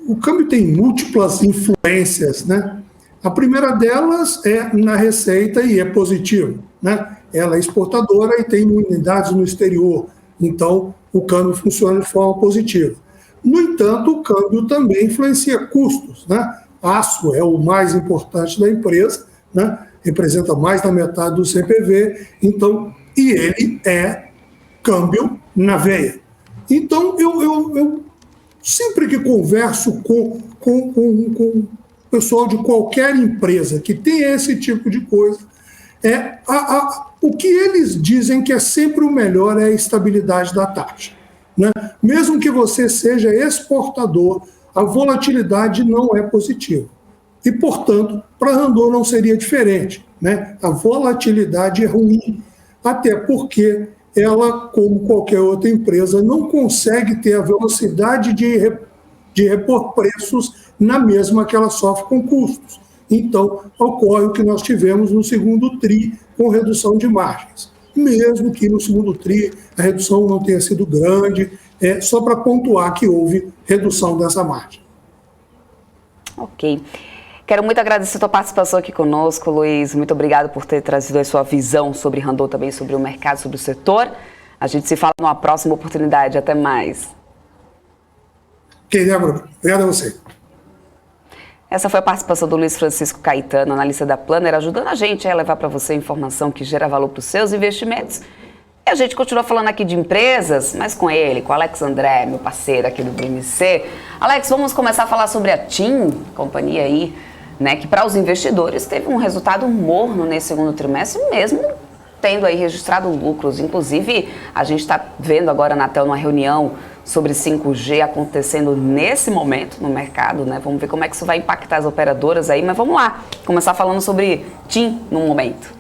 o câmbio tem múltiplas influências, né? A primeira delas é na receita e é positivo, né? Ela é exportadora e tem unidades no exterior, então o câmbio funciona de forma positiva. No entanto, o câmbio também influencia custos, né? Aço é o mais importante da empresa, né? Representa mais da metade do CPV, então, e ele é câmbio na veia. Então, eu sempre que converso com o pessoal de qualquer empresa que tenha esse tipo de coisa, o que eles dizem que é sempre o melhor é a estabilidade da taxa. né? Mesmo que você seja exportador, a volatilidade não é positiva. E, portanto, para a Randon não seria diferente, né? A volatilidade é ruim, até porque ela, como qualquer outra empresa, não consegue ter a velocidade de repor preços na mesma que ela sofre com custos. Então, ocorre o que nós tivemos no segundo TRI, com redução de margens. Mesmo que no segundo TRI a redução não tenha sido grande, só para pontuar que houve redução dessa margem. Ok. Quero muito agradecer a tua participação aqui conosco, Luiz. Muito obrigado por ter trazido a sua visão sobre Randon, também sobre o mercado, sobre o setor. A gente se fala numa próxima oportunidade. Até mais. Ok, Débora. Obrigado a você. Essa foi a participação do Luiz Francisco Caetano, analista da Planner, ajudando a gente a levar para você a informação que gera valor para os seus investimentos. E a gente continua falando aqui de empresas, mas com ele, com o Alex André, meu parceiro aqui do BMC. Alex, vamos começar a falar sobre a TIM, companhia aí, né, que para os investidores teve um resultado morno nesse segundo trimestre, mesmo tendo aí registrado lucros. Inclusive, a gente está vendo agora, Natel, uma reunião sobre 5G acontecendo nesse momento no mercado, né? Vamos ver como é que isso vai impactar as operadoras aí, mas vamos lá, começar falando sobre TIM no momento.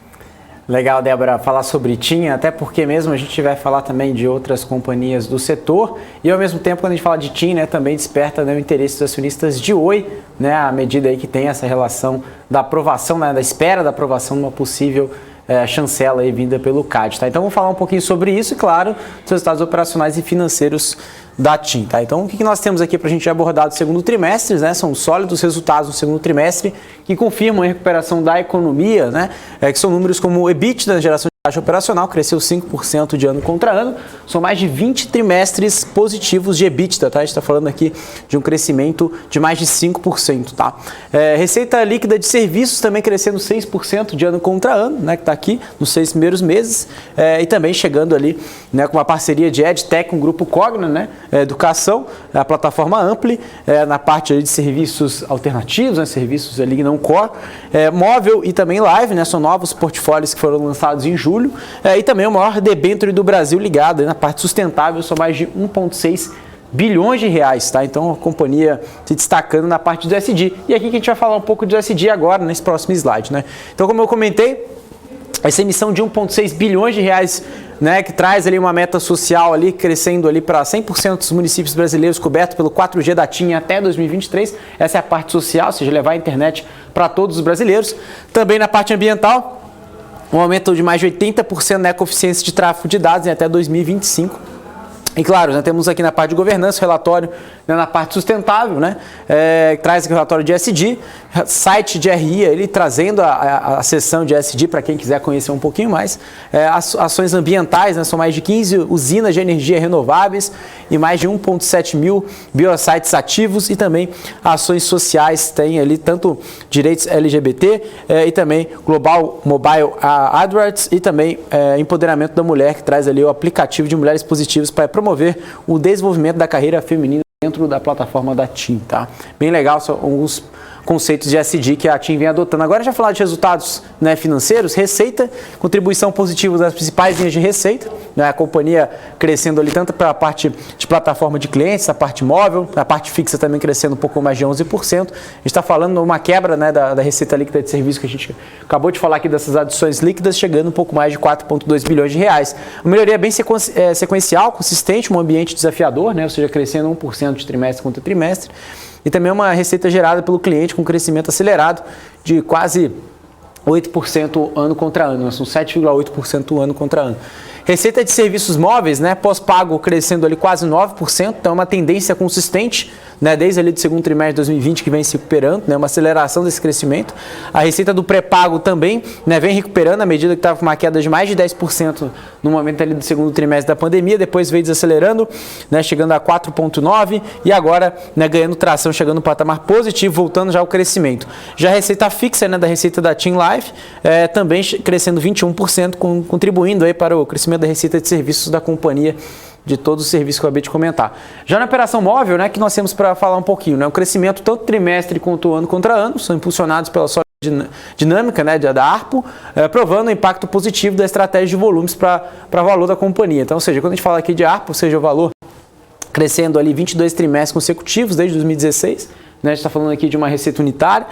Legal, Débora, falar sobre TIM, até porque mesmo a gente vai falar também de outras companhias do setor e ao mesmo tempo quando a gente fala de TIM, né, também desperta, né, o interesse dos acionistas de Oi, né, à medida aí que tem essa relação da aprovação, né, da espera da aprovação de uma possível chancela aí vinda pelo CAD, tá? Então vamos falar um pouquinho sobre isso e, claro, dos resultados operacionais e financeiros da TIM, tá? Então o que nós temos aqui para a gente abordar do segundo trimestre, né? São sólidos resultados do segundo trimestre que confirmam a recuperação da economia, né? Que são números como o EBITDA, geração de caixa operacional, cresceu 5% de ano contra ano, são mais de 20 trimestres positivos de EBITDA, tá? A gente está falando aqui de um crescimento de mais de 5%, tá? Receita líquida de serviços também crescendo 6% de ano contra ano, né? Que está aqui nos 6 primeiros meses, e também chegando ali, né, com uma parceria de EdTech com o Grupo Cogna, né? Educação, a plataforma Ampli, na parte ali de serviços alternativos, né? Serviços ali não core, móvel e também live, né? São novos portfólios que foram lançados em julho, e também o maior debênture do Brasil ligado na parte sustentável, são mais de 1,6 bilhões de reais, tá? Então a companhia se destacando na parte do ESG. E aqui que a gente vai falar um pouco do ESG agora, nesse próximo slide, né? Então, como eu comentei, essa emissão de 1,6 bilhões de reais, né, que traz ali uma meta social ali, crescendo ali para 100% dos municípios brasileiros cobertos pelo 4G da TIM até 2023. Essa é a parte social, ou seja, levar a internet para todos os brasileiros. Também na parte ambiental, um aumento de mais de 80% na ecoeficiência de tráfego de dados em até 2025. E claro, nós temos aqui na parte de governança, relatório, né, na parte sustentável, né, traz aqui o relatório de ESG, site de RI, ele trazendo a seção de ESG para quem quiser conhecer um pouquinho mais. Ações ambientais, né, são mais de 15 usinas de energia renováveis e mais de 1,7 mil biosites ativos, e também ações sociais, tem ali tanto direitos LGBT e também Global Mobile AdWords e também empoderamento da mulher, que traz ali o aplicativo de mulheres positivas para promover o desenvolvimento da carreira feminina dentro da plataforma da TIM, tá? Bem legal, são alguns conceitos de ESG que a TIM vem adotando. Agora, já falar de resultados, né, financeiros, receita, contribuição positiva das principais linhas de receita, né, a companhia crescendo ali tanto para a parte de plataforma de clientes, a parte móvel, a parte fixa também crescendo um pouco mais de 11%. A gente está falando de uma quebra, né, da receita líquida de serviço que a gente acabou de falar aqui dessas adições líquidas, chegando um pouco mais de 4,2 bilhões de reais. Uma melhoria bem sequencial, consistente, um ambiente desafiador, né, ou seja, crescendo 1% de trimestre contra trimestre. E também uma receita gerada pelo cliente com crescimento acelerado de quase 8% ano contra ano, são 7,8% ano contra ano. Receita de serviços móveis, né, pós-pago crescendo ali quase 9%, então é uma tendência consistente, né, desde ali do segundo trimestre de 2020 que vem se recuperando, né, uma aceleração desse crescimento. A receita do pré-pago também, né, vem recuperando à medida que estava com uma queda de mais de 10% no momento ali do segundo trimestre da pandemia, depois veio desacelerando, né, chegando a 4,9% e agora, né, ganhando tração, chegando no patamar positivo, voltando já ao crescimento. Já a receita fixa, né, da receita da TIM Live, também crescendo 21%, contribuindo aí para o crescimento da receita de serviços da companhia, de todos os serviços que eu acabei de comentar. Já na operação móvel, né, que nós temos para falar um pouquinho, né, o crescimento tanto trimestre quanto ano contra ano, são impulsionados pela sólida dinâmica, né, da ARPU, provando o impacto positivo da estratégia de volumes para o valor da companhia. Então, ou seja, quando a gente fala aqui de ARPU, seja o valor crescendo ali 22 trimestres consecutivos desde 2016. Né, a gente está falando aqui de uma receita unitária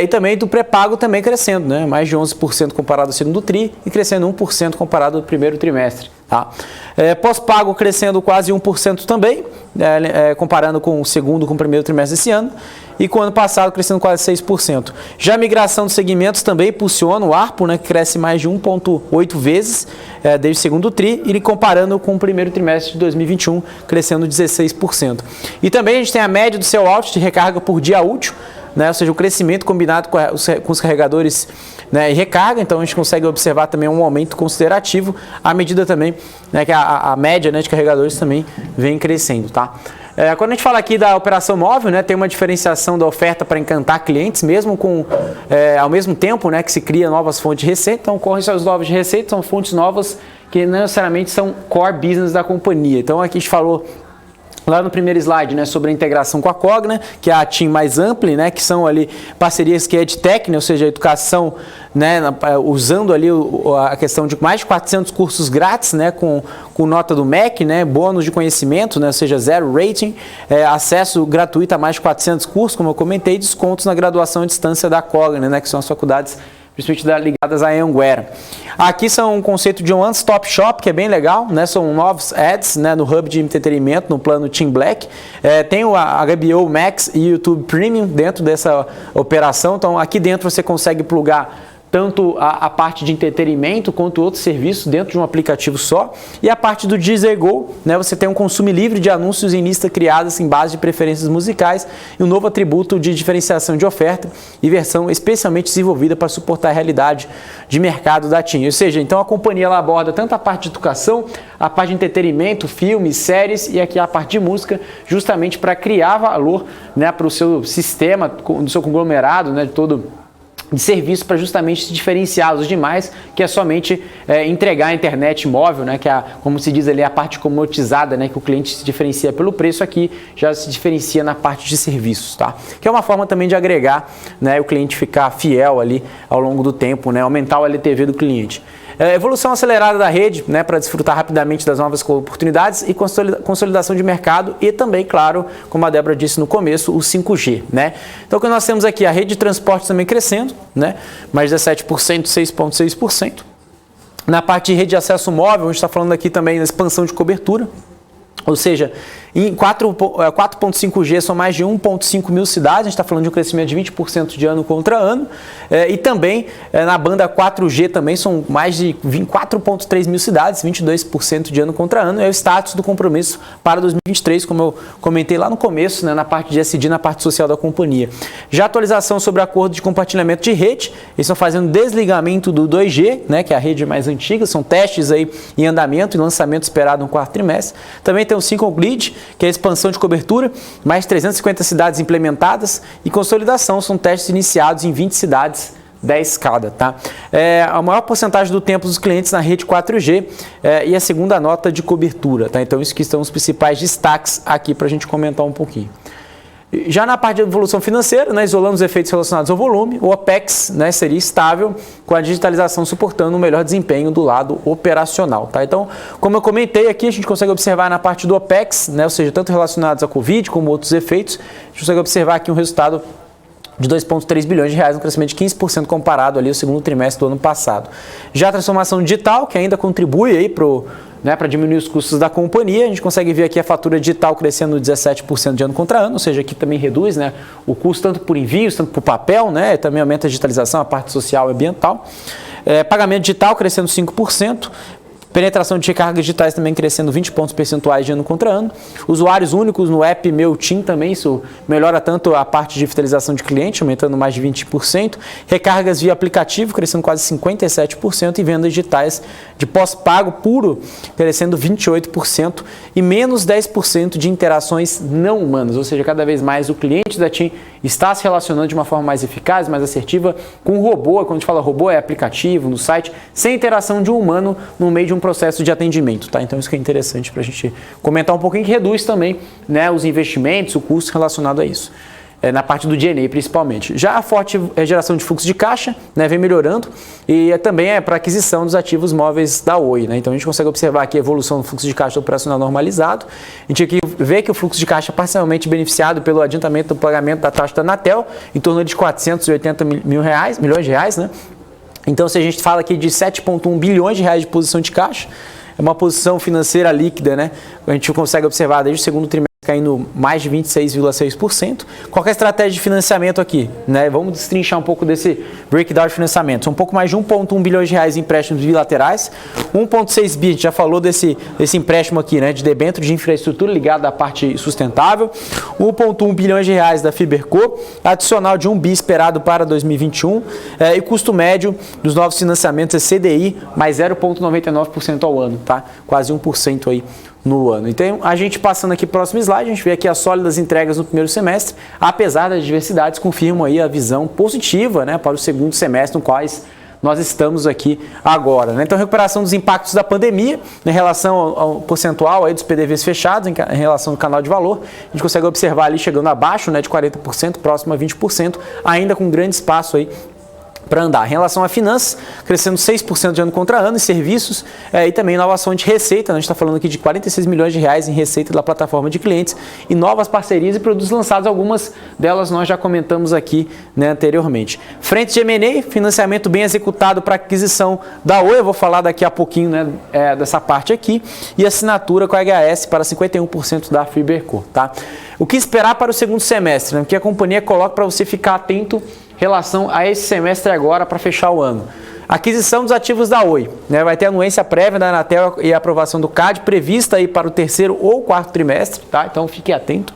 e também do pré-pago também crescendo, né, mais de 11% comparado ao segundo TRI e crescendo 1% comparado ao primeiro trimestre. Tá? Pós-pago crescendo quase 1% também, comparando com o segundo com o primeiro trimestre desse ano, e com o ano passado crescendo quase 6%. Já a migração dos segmentos também impulsiona o ARPU, né, que cresce mais de 1,8 vezes desde o segundo TRI, e comparando com o primeiro trimestre de 2021, crescendo 16%. E também a gente tem a média do sell-out de recarga por dia útil, né, ou seja, o crescimento combinado com os carregadores, né, e recarga, então a gente consegue observar também um aumento considerativo, à medida também, né, que a média, né, de carregadores também vem crescendo. Tá? Quando a gente fala aqui da operação móvel, né, tem uma diferenciação da oferta para encantar clientes, mesmo com, ao mesmo tempo, né, que se cria novas fontes de receita. Então, as novas de receita são fontes novas que não necessariamente são core business da companhia. Então, aqui a gente falou lá no primeiro slide, né, sobre a integração com a Cogna, que é a TIM mais ampla, né, que são ali parcerias que é EdTech, né, ou seja, a educação, né, usando ali a questão de mais de 400 cursos grátis, né, com nota do MEC, né, bônus de conhecimento, né, ou seja, 0 rating, acesso gratuito a mais de 400 cursos, como eu comentei, descontos na graduação à distância da Cogna, né, que são as faculdades principalmente ligadas à Anhanguera. Aqui são um conceito de um one-stop shop, que é bem legal, né? São novos ads, né, no hub de entretenimento, no plano Team Black. Tem o HBO Max e YouTube Premium dentro dessa operação, então aqui dentro você consegue plugar tanto a parte de entretenimento quanto outros serviços dentro de um aplicativo só. E a parte do Deezer Go, né, você tem um consumo livre de anúncios em lista criadas em base de preferências musicais e um novo atributo de diferenciação de oferta e versão especialmente desenvolvida para suportar a realidade de mercado da TIM. Ou seja, então a companhia ela aborda tanto a parte de educação, a parte de entretenimento, filmes, séries e aqui a parte de música, justamente para criar valor, né, para o seu sistema, do seu conglomerado, né, de todo de serviço, para justamente se diferenciar dos demais, que é somente entregar a internet móvel, né, que é, como se diz ali, a parte comoditizada, né, que o cliente se diferencia pelo preço, aqui já se diferencia na parte de serviços, tá? Que é uma forma também de agregar, né, o cliente ficar fiel ali ao longo do tempo, né, aumentar o LTV do cliente. Evolução acelerada da rede, né, para desfrutar rapidamente das novas oportunidades e consolidação de mercado e também, claro, como a Débora disse no começo, o 5G. Né? Então, o que nós temos aqui, a rede de transporte também crescendo, né, mais 17%, 6,6%. Na parte de rede de acesso móvel, a gente está falando aqui também da expansão de cobertura, ou seja, em 4.5G são mais de 1.5 mil cidades, a gente está falando de um crescimento de 20% de ano contra ano, e também na banda 4G também são mais de 4.3 mil cidades, 22% de ano contra ano, é o status do compromisso para 2023, como eu comentei lá no começo, né, na parte de SD, na parte social da companhia. Já atualização sobre o acordo de compartilhamento de rede, eles estão fazendo desligamento do 2G, né, que é a rede mais antiga, são testes aí em andamento e lançamento esperado no quarto trimestre. Também tem o Single Grid, que é a expansão de cobertura, mais 350 cidades implementadas, e consolidação, são testes iniciados em 20 cidades, 10 cada. Tá? A maior porcentagem do tempo dos clientes na rede 4G e a segunda nota de cobertura. Tá? Então, isso que estão os principais destaques aqui para a gente comentar um pouquinho. Já na parte de evolução financeira, né, isolando os efeitos relacionados ao volume, o OPEX, né, seria estável, com a digitalização suportando um melhor desempenho do lado operacional. Tá? Então, como eu comentei aqui, a gente consegue observar na parte do OPEX, né, ou seja, tanto relacionados à Covid como outros efeitos, a gente consegue observar aqui um resultado de 2,3 bilhões de reais, um crescimento de 15% comparado ali ao segundo trimestre do ano passado. Já a transformação digital, que ainda contribui aí para diminuir os custos da companhia, a gente consegue ver aqui a fatura digital crescendo 17% de ano contra ano, ou seja, aqui também reduz, né, o custo tanto por envios, tanto por papel, né, também aumenta a digitalização, a parte social e ambiental. Pagamento digital crescendo 5%. Penetração de recargas digitais também crescendo 20 pontos percentuais de ano contra ano. Usuários únicos no app Meu TIM também, isso melhora tanto a parte de fidelização de cliente, aumentando mais de 20%. Recargas via aplicativo crescendo quase 57% e vendas digitais de pós-pago puro crescendo 28% e menos 10% de interações não humanas, ou seja, cada vez mais o cliente da TIM está se relacionando de uma forma mais eficaz, mais assertiva com o robô. Quando a gente fala robô, é aplicativo, no site, sem interação de um humano no meio de um processo de atendimento. Tá? Então isso que é interessante para a gente comentar um pouquinho, que reduz também, né, os investimentos, o custo relacionado a isso. na parte do D&A principalmente. Já a forte geração de fluxo de caixa, né, vem melhorando e também é para aquisição dos ativos móveis da Oi. Né? Então a gente consegue observar aqui a evolução do fluxo de caixa operacional normalizado. A gente aqui vê que o fluxo de caixa é parcialmente beneficiado pelo adiantamento do pagamento da taxa da Anatel, em torno de 480 milhões de reais. Né? Então se a gente fala aqui de 7,1 bilhões de reais de posição de caixa, é uma posição financeira líquida, né? A gente consegue observar desde o segundo trimestre caindo mais de 26,6%. Qual é a estratégia de financiamento aqui? Né? Vamos destrinchar um pouco desse breakdown de financiamento. São um pouco mais de 1,1 bilhões de reais em empréstimos bilaterais, 1,6 bi, a gente já falou desse empréstimo aqui, né, de debênture de infraestrutura ligado à parte sustentável, 1,1 bilhões de reais da Fiberco, adicional de 1 bi esperado para 2021, e custo médio dos novos financiamentos é CDI mais 0,99% ao ano, tá? Quase 1% aí no ano. Então, a gente passando aqui para o próximo slide, a gente vê aqui as sólidas entregas no primeiro semestre, apesar das diversidades, confirmam aí a visão positiva, né, para o segundo semestre, no quais nós estamos aqui agora. Né? Então, recuperação dos impactos da pandemia em relação ao percentual aí dos PDVs fechados, em relação ao canal de valor, a gente consegue observar ali chegando abaixo, né, de 40%, próximo a 20%, ainda com grande espaço aí para andar. Em relação a finanças, crescendo 6% de ano contra ano em serviços e também inovação de receita. A gente está falando aqui de 46 milhões de reais em receita da plataforma de clientes e novas parcerias e produtos lançados. Algumas delas nós já comentamos aqui, né, anteriormente. Frente de M&A, financiamento bem executado para aquisição da Oi. Eu vou falar daqui a pouquinho, né, dessa parte aqui. E assinatura com a HS para 51% da Fiberco. Tá? O que esperar para o segundo semestre? Né? O que a companhia coloca para você ficar atento em relação a esse semestre agora para fechar o ano. Aquisição dos ativos da Oi, né? Vai ter anuência prévia da Anatel e a aprovação do CAD prevista aí para o terceiro ou quarto trimestre, tá? Então fique atento.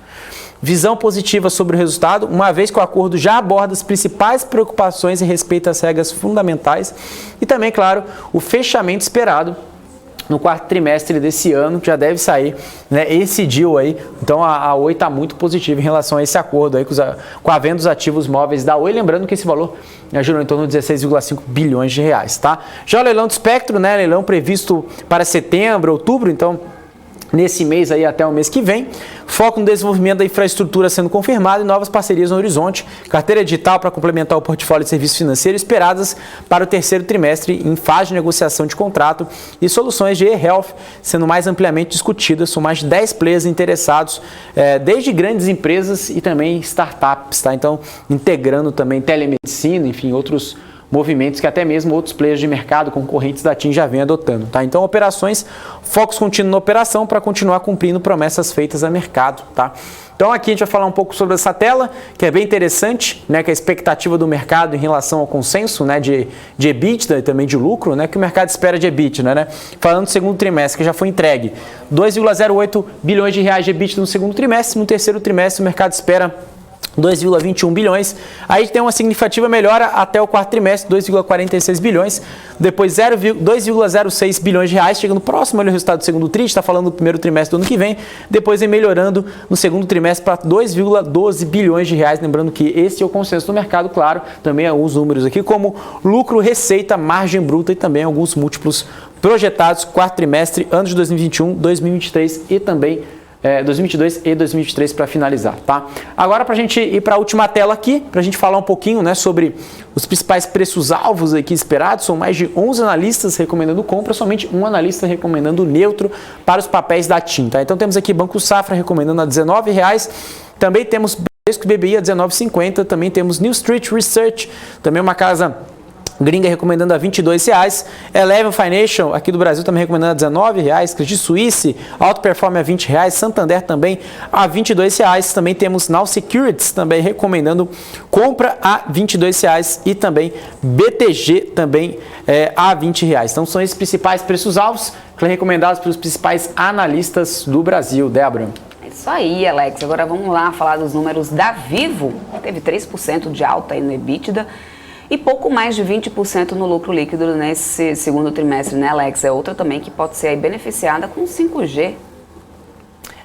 Visão positiva sobre o resultado, uma vez que o acordo já aborda as principais preocupações em respeito às regras fundamentais e também, claro, o fechamento esperado no quarto trimestre desse ano, que já deve sair, né, esse deal aí. Então a Oi está muito positiva em relação a esse acordo aí com a venda dos ativos móveis da Oi, lembrando que esse valor girou em torno de 16,5 bilhões de reais, tá? Já o leilão do espectro, né, leilão previsto para setembro, outubro, então nesse mês aí até o mês que vem, foco no desenvolvimento da infraestrutura sendo confirmado e novas parcerias no horizonte, carteira digital para complementar o portfólio de serviços financeiros esperadas para o terceiro trimestre em fase de negociação de contrato e soluções de e-health sendo mais ampliamente discutidas. São mais de 10 players interessados, desde grandes empresas e também startups, tá? Então integrando também telemedicina, enfim, outros movimentos que até mesmo outros players de mercado concorrentes da TIM já vêm adotando. Tá? Então, operações, focos contínuo na operação para continuar cumprindo promessas feitas a mercado. Tá? Então, aqui a gente vai falar um pouco sobre essa tela, que é bem interessante, né, que é a expectativa do mercado em relação ao consenso, né, de EBITDA e também de lucro, né, que o mercado espera de EBITDA. Né? Falando do segundo trimestre, que já foi entregue 2,08 bilhões de reais de EBITDA no segundo trimestre, no terceiro trimestre o mercado espera 2,21 bilhões, aí tem uma significativa melhora até o quarto trimestre, 2,46 bilhões, depois 2,06 bilhões de reais, chegando próximo ao resultado do segundo trimestre, está falando do primeiro trimestre do ano que vem, depois vem melhorando no segundo trimestre para 2,12 bilhões de reais, lembrando que esse é o consenso do mercado, claro, também alguns números aqui, como lucro, receita, margem bruta e também alguns múltiplos projetados, quarto trimestre, anos de 2021, 2023 e também 2022 e 2023 para finalizar, tá? Agora para a gente ir para a última tela aqui, para a gente falar um pouquinho, né, sobre os principais preços-alvos aqui esperados. São mais de 11 analistas recomendando compra, somente um analista recomendando neutro para os papéis da TIM, tá? Então temos aqui Banco Safra recomendando a R$19, também temos Bradesco BBI a R$19,50, também temos New Street Research, também uma casa gringa recomendando a R$22, Eleven Financial aqui do Brasil também recomendando a R$19, Credit Suisse, Auto Perform a R$20, Santander também a R$22, também temos Now Securities também recomendando compra a R$22 e também BTG também a R$20. Então são esses principais preços-alvos recomendados pelos principais analistas do Brasil. Débora. Isso aí, Alex. Agora vamos lá falar dos números da Vivo, que teve 3% de alta aí no EBITDA, e pouco mais de 20% no lucro líquido nesse segundo trimestre, né, Alex? É outra também que pode ser aí beneficiada com 5G.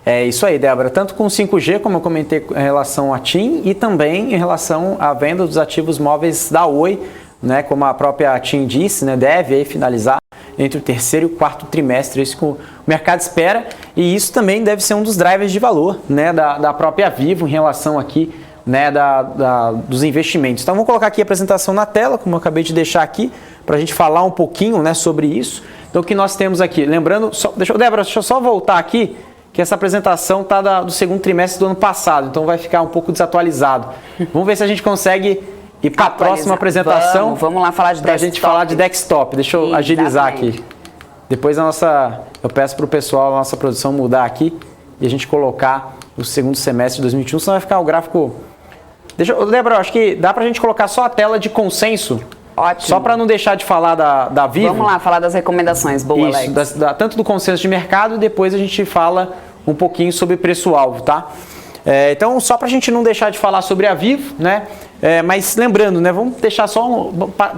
É isso aí, Débora. Tanto com 5G, como eu comentei em relação à TIM, e também em relação à venda dos ativos móveis da Oi, né, como a própria TIM disse, né, deve aí finalizar entre o terceiro e o quarto trimestre, isso que o mercado espera, e isso também deve ser um dos drivers de valor, né, da própria Vivo em relação aqui né, dos investimentos. Então, vamos colocar aqui a apresentação na tela, como eu acabei de deixar aqui, para a gente falar um pouquinho, né, sobre isso. Então, o que nós temos aqui? Lembrando, Débora, deixa eu só voltar aqui, que essa apresentação está do segundo trimestre do ano passado, então vai ficar um pouco desatualizado. Vamos ver se a gente consegue ir para a próxima apresentação. Vamos lá falar de desktop. Para a gente falar de desktop. Deixa eu agilizar aqui. Depois eu peço para o pessoal, a nossa produção mudar aqui e a gente colocar o segundo semestre de 2021, senão vai ficar o gráfico... Débora, acho que dá para a gente colocar só a tela de consenso. Ótimo. Só para não deixar de falar da Vivo. Vamos lá, falar das recomendações. Boa, Alex. Isso, tanto do consenso de mercado e depois a gente fala um pouquinho sobre preço-alvo, tá? Então, só para a gente não deixar de falar sobre a Vivo, né? Mas lembrando, né? Vamos deixar só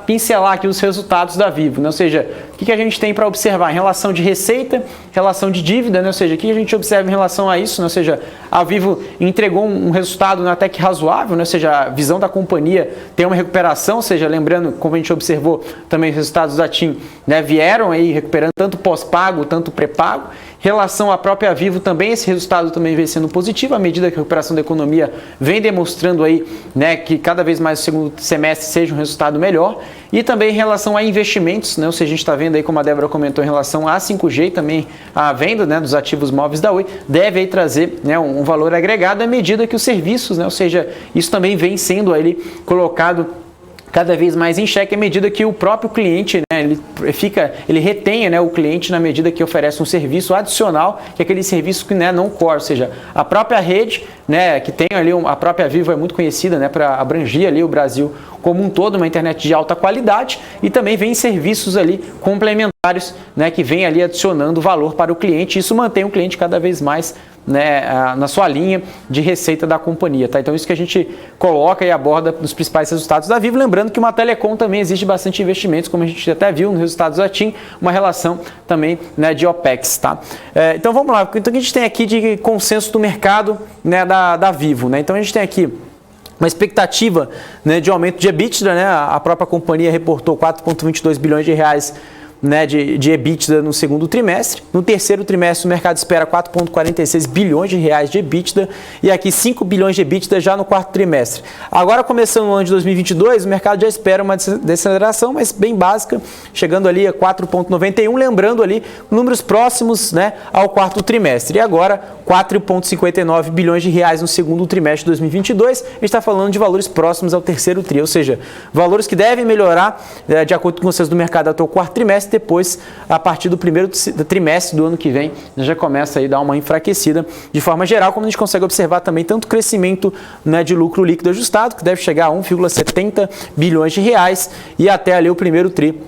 pincelar aqui os resultados da Vivo, né? Ou seja, o que a gente tem para observar em relação de receita, relação de dívida, né? Ou seja, o que a gente observa em relação a isso, né? Ou seja, a Vivo entregou um resultado, né, até que razoável, né? Ou seja, a visão da companhia tem uma recuperação, ou seja, lembrando, como a gente observou também os resultados da TIM, né, vieram aí recuperando tanto pós-pago, tanto pré-pago. Em relação à própria Vivo também, esse resultado também vem sendo positivo, à medida que a recuperação da economia vem demonstrando aí, né, que cada vez mais o segundo semestre seja um resultado melhor. E também em relação a investimentos, né, ou seja, a gente está vendo aí, como a Débora comentou, em relação a 5G e também a venda, né, dos ativos móveis da Oi, deve aí trazer, né, um valor agregado à medida que os serviços, né, ou seja, isso também vem sendo aí colocado cada vez mais em xeque à medida que o próprio cliente, né, ele retenha, né, o cliente na medida que oferece um serviço adicional, que é aquele serviço que, né, não core, ou seja, a própria rede, né, que tem ali, a própria Vivo é muito conhecida, né, para abranger ali o Brasil como um todo, uma internet de alta qualidade, e também vem serviços ali complementares, né, que vem ali adicionando valor para o cliente. Isso mantém o cliente cada vez mais, né, na sua linha de receita da companhia, tá? Então isso que a gente coloca e aborda nos principais resultados da Vivo, lembrando que uma telecom também exige bastante investimentos, como a gente até viu nos resultados da TIM, uma relação também, né, de OPEX, tá? Então vamos lá, então o que a gente tem aqui de consenso do mercado, né, da Vivo, né? Então a gente tem aqui uma expectativa, né, de aumento de EBITDA, né? A própria companhia reportou 4,22 bilhões de reais, né, de EBITDA no segundo trimestre. No terceiro trimestre, o mercado espera 4,46 bilhões de reais de EBITDA e aqui 5 bilhões de EBITDA já no quarto trimestre. Agora, começando o ano de 2022, o mercado já espera uma desaceleração, mas bem básica, chegando ali a 4,91, lembrando ali números próximos, né, ao quarto trimestre. E agora, 4,59 bilhões de reais no segundo trimestre de 2022. A gente está falando de valores próximos ao terceiro tri, ou seja, valores que devem melhorar, de acordo com vocês do mercado até o quarto trimestre. Depois, a partir do primeiro trimestre do ano que vem, já começa aí a dar uma enfraquecida de forma geral, como a gente consegue observar também tanto o crescimento, né, de lucro líquido ajustado, que deve chegar a 1,70 bilhões de reais, e até ali o primeiro tri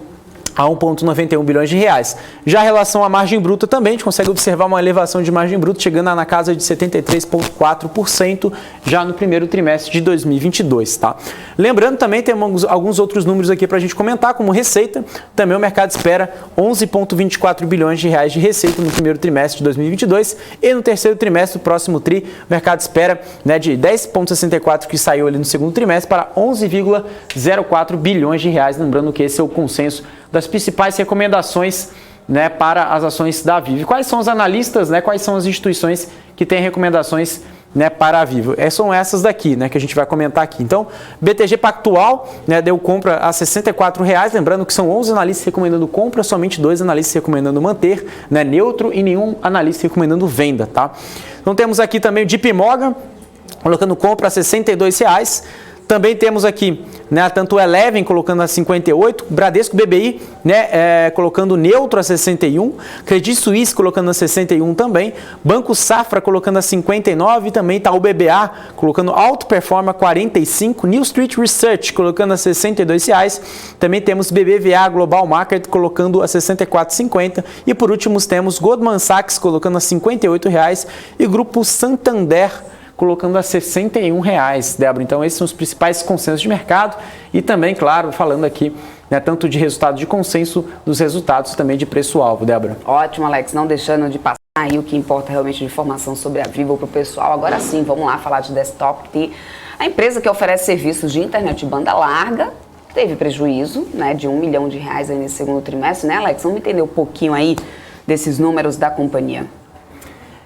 a 1,91 bilhões de reais. Já em relação à margem bruta também, a gente consegue observar uma elevação de margem bruta chegando na casa de 73,4% já no primeiro trimestre de 2022, tá? Lembrando também, temos alguns outros números aqui para a gente comentar, como receita. Também o mercado espera 11,24 bilhões de reais de receita no primeiro trimestre de 2022 e no terceiro trimestre, do próximo tri, o mercado espera, né, de 10,64 que saiu ali no segundo trimestre para 11,04 bilhões de reais. Lembrando que esse é o consenso das principais recomendações, né, para as ações da Vivo. Quais são os analistas, né, quais são as instituições que têm recomendações, né, para a Vivo? São essas daqui, né, que a gente vai comentar aqui. Então, BTG Pactual, né, deu compra a R$ 64, lembrando que são 11 analistas recomendando compra, somente 2 analistas recomendando manter, né, neutro, e nenhum analista recomendando venda, tá? Então temos aqui também o JP Morgan, colocando compra a R$ 62. Também temos aqui, né, tanto o Eleven colocando a 58, Bradesco BBI, né, colocando neutro a 61, Credit Suisse colocando a 61 também, Banco Safra colocando a 59, também está o BBA colocando Alto Performa a 45, New Street Research colocando a R$ 62, também temos BBVA Global Market colocando a 64,50 e por último temos Goldman Sachs colocando a R$ 58 e Grupo Santander colocando a R$ 61, Débora. Então, esses são os principais consensos de mercado e também, claro, falando aqui, né, tanto de resultado de consenso, dos resultados também de preço-alvo, Débora. Ótimo, Alex. Não deixando de passar aí o que importa realmente de informação sobre a Vivo para o pessoal. Agora sim, vamos lá falar de desktop. A empresa que oferece serviços de internet de banda larga teve prejuízo, né, de R$ 1 milhão aí nesse segundo trimestre, né, Alex? Vamos entender um pouquinho aí desses números da companhia.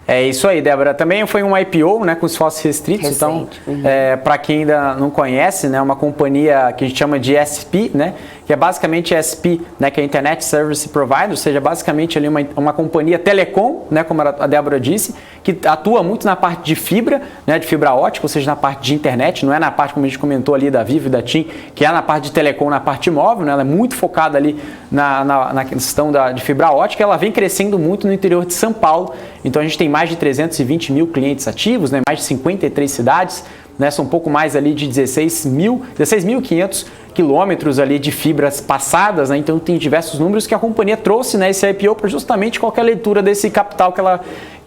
É isso aí, Débora. Também foi um IPO, né, com esforços restritos. Recente. Então, para quem ainda não conhece, né, uma companhia que a gente chama de SP, né, que é basicamente SP, né, que é Internet Service Provider, ou seja, basicamente ali uma companhia telecom, né, como a Débora disse, que atua muito na parte de fibra, né, de fibra ótica, ou seja, na parte de internet, não é na parte, como a gente comentou ali, da Vivo e da TIM, que é na parte de telecom, na parte móvel, né, ela é muito focada ali na questão de fibra ótica, ela vem crescendo muito no interior de São Paulo, então a gente tem mais de 320 mil clientes ativos, né, mais de 53 cidades, né, são um pouco mais ali de 16.500 quilômetros ali de fibras passadas, né? Então tem diversos números que a companhia trouxe, né, esse IPO para justamente qualquer leitura desse capital que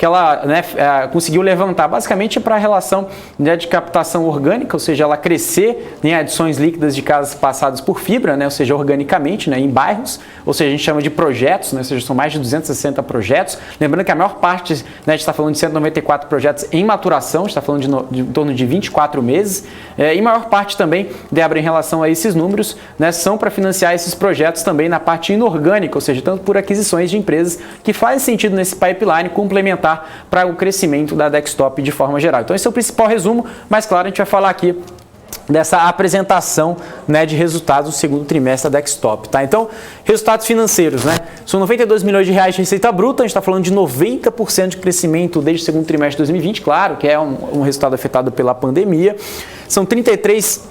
ela né, conseguiu levantar, basicamente para a relação, né, de captação orgânica, ou seja, ela crescer em adições líquidas de casas passadas por fibra, né, ou seja, organicamente, né, em bairros, ou seja, a gente chama de projetos, né, ou seja, são mais de 260 projetos, lembrando que a maior parte, né, a gente está falando de 194 projetos em maturação, a gente está falando de em torno de 24 meses, e maior parte também, Débora, em relação a esses números, né, são para financiar esses projetos também na parte inorgânica, ou seja, tanto por aquisições de empresas que faz sentido nesse pipeline complementar para o crescimento da Dextop de forma geral. Então esse é o principal resumo, mas claro, a gente vai falar aqui dessa apresentação, né, de resultados do segundo trimestre da Dextop, tá? Então, resultados financeiros, né? São 92 milhões de reais de receita bruta, a gente está falando de 90% de crescimento desde o segundo trimestre de 2020, claro, que é um resultado afetado pela pandemia. São 33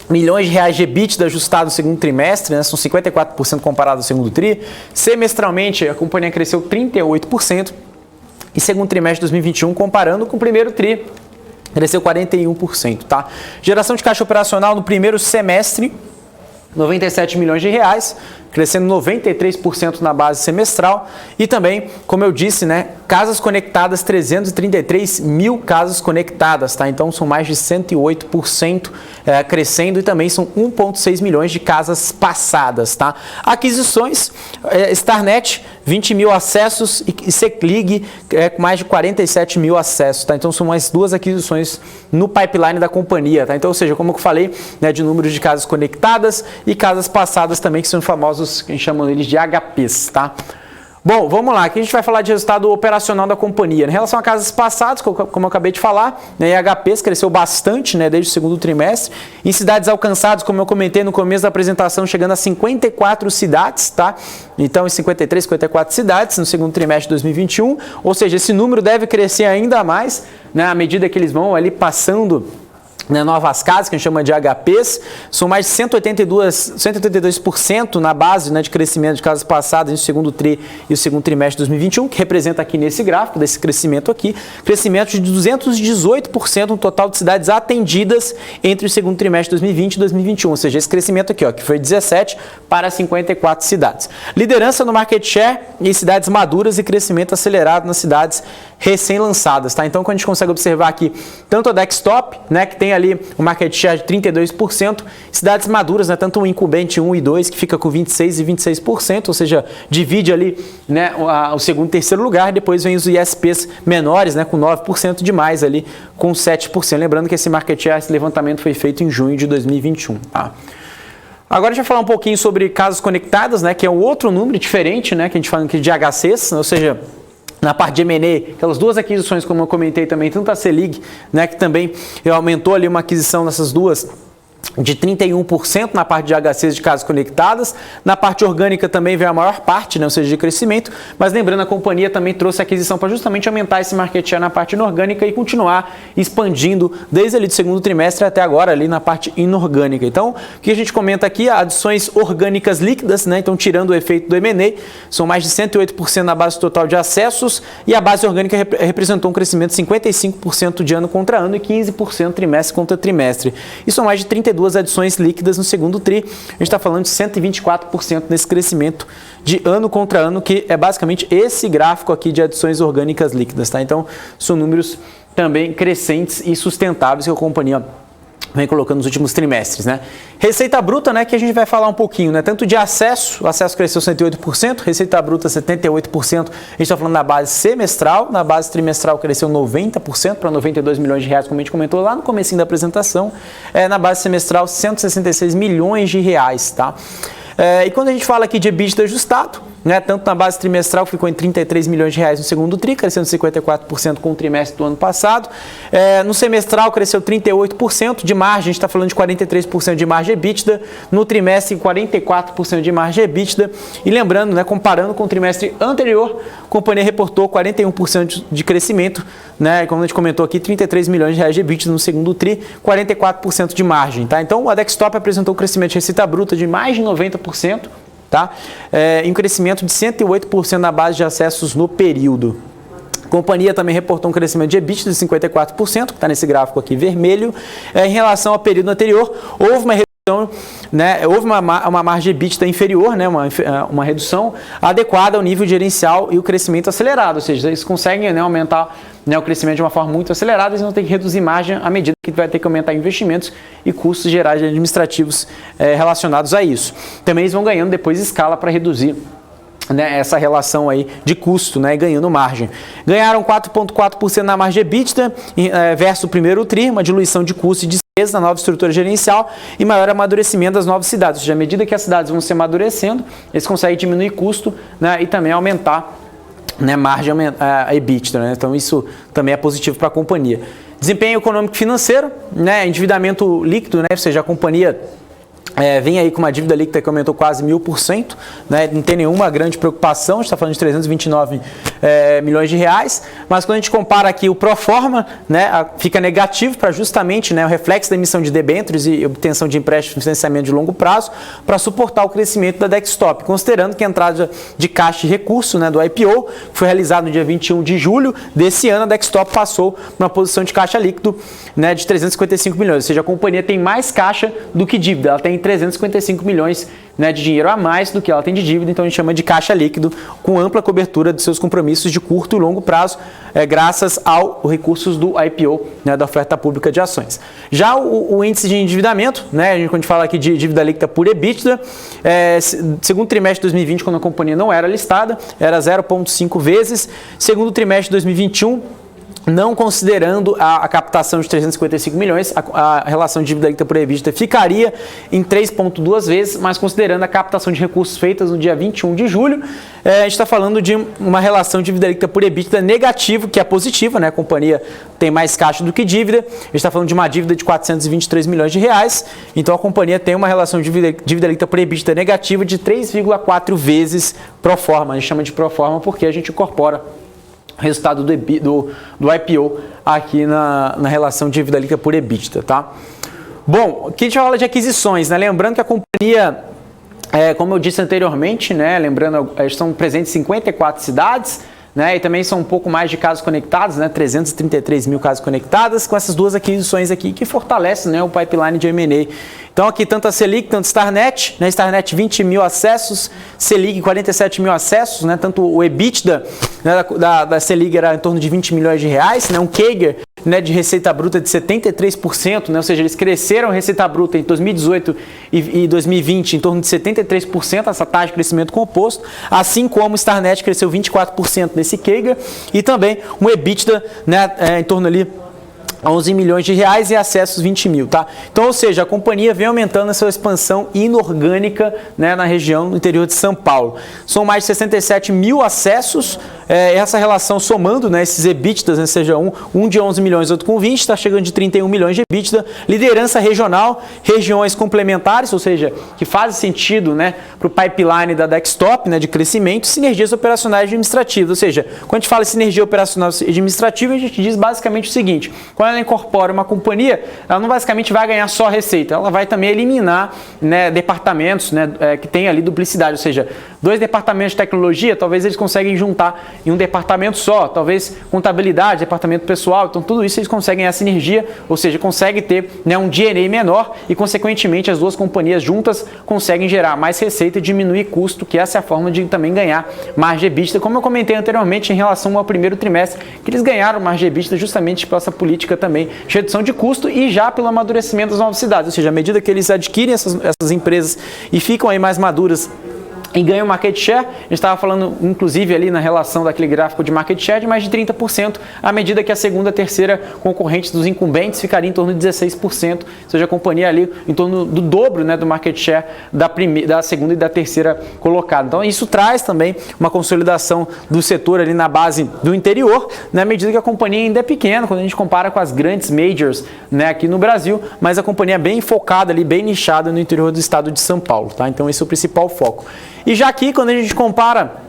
milhões de reais de EBITDA ajustado no segundo trimestre, né? São 54% comparado ao segundo tri. Semestralmente, a companhia cresceu 38%. E segundo trimestre de 2021, comparando com o primeiro tri, cresceu 41%, tá? Geração de caixa operacional no primeiro semestre, 97 milhões de reais, crescendo 93% na base semestral. E também, como eu disse, né, casas conectadas, 333 mil casas conectadas, tá? Então são mais de 108% crescendo, e também são 1,6 milhões de casas passadas, tá? Aquisições, Starnet, 20 mil acessos, e Seclig, com mais de 47 mil acessos, tá? Então são mais duas aquisições no pipeline da companhia, tá? Então, ou seja, como eu falei, né, de números de casas conectadas e casas passadas também, que são famosos, que a gente chama eles de HPs, tá? Bom, vamos lá, aqui a gente vai falar de resultado operacional da companhia. Em relação a casas passadas, como eu acabei de falar, né, HPs cresceu bastante, né, desde o segundo trimestre. Em cidades alcançadas, como eu comentei no começo da apresentação, chegando a 54 cidades, tá? Então, em 53, 54 cidades no segundo trimestre de 2021. Ou seja, esse número deve crescer ainda mais, né, à medida que eles vão ali passando, né, novas casas, que a gente chama de HPs, são mais de 182% na base, né, de crescimento de casas passadas no segundo tri e o segundo trimestre de 2021, que representa aqui nesse gráfico, desse crescimento aqui, crescimento de 218% no total de cidades atendidas entre o segundo trimestre de 2020 e 2021, ou seja, esse crescimento aqui, ó, que foi 17 para 54 cidades. Liderança no market share em cidades maduras e crescimento acelerado nas cidades recém-lançadas, tá? Então, quando a gente consegue observar aqui, tanto a Dextop, né, que tem ali o market share de 32%, cidades maduras, né, tanto o incumbente 1 e 2, que fica com 26% e 26%, ou seja, divide ali, né, o segundo e terceiro lugar, depois vem os ISPs menores, né, com 9% de mais ali, com 7%. Lembrando que esse market share, esse levantamento foi feito em junho de 2021, tá? Agora a gente vai falar um pouquinho sobre casas conectadas, né, que é um outro número diferente, né, que a gente fala aqui de HCs, ou seja, na parte de M&A, aquelas duas aquisições, como eu comentei também, tanto a Seclig, né, que também aumentou ali uma aquisição dessas duas, de 31% na parte de HCs de casas conectadas. Na parte orgânica também veio a maior parte, né, ou seja, de crescimento, mas lembrando, a companhia também trouxe a aquisição para justamente aumentar esse market share na parte inorgânica e continuar expandindo desde ali do segundo trimestre até agora ali na parte inorgânica. Então, o que a gente comenta aqui, adições orgânicas líquidas, né, então tirando o efeito do M&A, são mais de 108% na base total de acessos, e a base orgânica representou um crescimento de 55% de ano contra ano e 15% trimestre contra trimestre. E são mais de 32 adições líquidas no segundo tri. A gente está falando de 124% nesse crescimento de ano contra ano, que é basicamente esse gráfico aqui de adições orgânicas líquidas, tá? Então, são números também crescentes e sustentáveis que a companhia vem colocando nos últimos trimestres, né? Receita bruta, né, que a gente vai falar um pouquinho, né? Tanto de acesso, o acesso cresceu 108%, receita bruta 78%, a gente está falando na base semestral, na base trimestral cresceu 90% para 92 milhões de reais, como a gente comentou lá no comecinho da apresentação, na base semestral 166 milhões de reais, tá? E quando a gente fala aqui de EBITDA ajustado, né, tanto na base trimestral, que ficou em 33 milhões de reais no segundo TRI, crescendo 54% com o trimestre do ano passado. No semestral, cresceu 38% de margem, a gente está falando de 43% de margem EBITDA, no trimestre 44% de margem EBITDA. E lembrando, né, comparando com o trimestre anterior, a companhia reportou 41% de crescimento, né, como a gente comentou aqui, 33 milhões de reais de EBITDA no segundo TRI, 44% de margem. Tá? Então, a Dextop apresentou um crescimento de receita bruta de mais de 90%, tá? Em um crescimento de 108% na base de acessos no período. A companhia também reportou um crescimento de EBITDA de 54%, que está nesse gráfico aqui vermelho. Em relação ao período anterior, houve uma redução, né, houve uma margem EBITDA inferior, né, uma redução adequada ao nível gerencial e o crescimento acelerado, ou seja, eles conseguem, né, aumentar, né, o crescimento de uma forma muito acelerada, eles vão ter que reduzir margem à medida que vai ter que aumentar investimentos e custos gerais administrativos relacionados a isso. Também eles vão ganhando depois escala para reduzir, né, essa relação aí de custo, né, ganhando margem. Ganharam 4,4% na margem EBITDA versus o primeiro TRI, uma diluição de custo e despesa na nova estrutura gerencial e maior amadurecimento das novas cidades. Ou seja, à medida que as cidades vão se amadurecendo, eles conseguem diminuir custo, né, e também aumentar, né, margem a EBITDA. Né? Então isso também é positivo para a companhia. Desempenho econômico e financeiro, né, endividamento líquido, né, ou seja, a companhia vem aí com uma dívida líquida que aumentou quase 1000%, né? Não tem nenhuma grande preocupação, a gente está falando de 329 milhões de reais, mas quando a gente compara aqui o Proforma, né, fica negativo para justamente, né, o reflexo da emissão de debêntures e obtenção de empréstimo e financiamento de longo prazo para suportar o crescimento da Dextop, considerando que a entrada de caixa e recurso, né, do IPO foi realizado no dia 21 de julho desse ano, a Dextop passou para uma posição de caixa líquido, né, de 355 milhões, ou seja, a companhia tem mais caixa do que dívida, ela tem 355 milhões, né, de dinheiro a mais do que ela tem de dívida, então a gente chama de caixa líquido, com ampla cobertura de seus compromissos de curto e longo prazo, graças aos recursos do IPO, né, da oferta pública de ações. Já o índice de endividamento, né, quando a gente fala aqui de dívida líquida por EBITDA, segundo trimestre de 2020, quando a companhia não era listada, era 0,5 vezes, segundo trimestre de 2021, não considerando a captação de 355 milhões, a relação de dívida líquida por EBITDA ficaria em 3,2 vezes, mas considerando a captação de recursos feitas no dia 21 de julho, a gente está falando de uma relação de dívida líquida por EBITDA negativo, que é positiva, né? A companhia tem mais caixa do que dívida, a gente está falando de uma dívida de 423 milhões de reais, então a companhia tem uma relação de dívida líquida por EBITDA negativa de 3,4 vezes pro forma, a gente chama de pro forma porque a gente incorpora resultado do IPO aqui na relação de dívida líquida por EBITDA, tá? Bom, aqui a gente fala de aquisições, né? Lembrando que a companhia, como eu disse anteriormente, né? Lembrando, estão presentes em 54 cidades, né? E também são um pouco mais de casos conectados, né? 333 mil casos conectados, com essas duas aquisições aqui que fortalecem, né, o pipeline de M&A. Então aqui tanto a Selic, tanto a Starnet, né? Starnet 20 mil acessos, Selic 47 mil acessos, né? Tanto o EBITDA, né, da Selic era em torno de 20 milhões de reais, né? Um CAGR, né, de receita bruta de 73%, né? Ou seja, eles cresceram a receita bruta em 2018 e 2020 em torno de 73%, essa taxa de crescimento composto, assim como o Starnet cresceu 24% nesse CAGR e também um EBITDA, né, em torno ali 11 milhões de reais e acessos 20 mil, tá? Então, ou seja, a companhia vem aumentando a sua expansão inorgânica, né, na região, no interior de São Paulo. São mais de 67 mil acessos, essa relação somando, né, esses EBITDAs, né, seja um de 11 milhões, outro com 20, está chegando de 31 milhões de EBITDA, liderança regional, regiões complementares, ou seja, que fazem sentido, né, para o pipeline da Dextop, né, de crescimento, sinergias operacionais e administrativas, ou seja, quando a gente fala em sinergia operacional e administrativa, a gente diz basicamente o seguinte: quando ela incorpora uma companhia, ela não basicamente vai ganhar só receita, ela vai também eliminar, né, departamentos, né, que tem ali duplicidade, ou seja, dois departamentos de tecnologia, talvez eles conseguem juntar em um departamento só, talvez contabilidade, departamento pessoal, então tudo isso eles conseguem a sinergia, ou seja, conseguem ter, né, um G&A menor e consequentemente as duas companhias juntas conseguem gerar mais receita e diminuir custo, que essa é a forma de também ganhar margem EBITDA, como eu comentei anteriormente em relação ao primeiro trimestre, que eles ganharam margem EBITDA justamente por essa política também de redução de custo e já pelo amadurecimento das novas cidades, ou seja, à medida que eles adquirem essas empresas e ficam aí mais maduras e ganha o market share. A gente estava falando, inclusive, ali na relação daquele gráfico de market share de mais de 30%, à medida que a segunda e terceira concorrentes dos incumbentes ficaria em torno de 16%, ou seja, a companhia ali em torno do dobro, né, do market share da segunda e da terceira colocada. Então, isso traz também uma consolidação do setor ali na base do interior, na medida que a companhia ainda é pequena, quando a gente compara com as grandes majors, né, aqui no Brasil, mas a companhia é bem focada ali, bem nichada no interior do estado de São Paulo, tá? Então, esse é o principal foco. E já aqui, quando a gente compara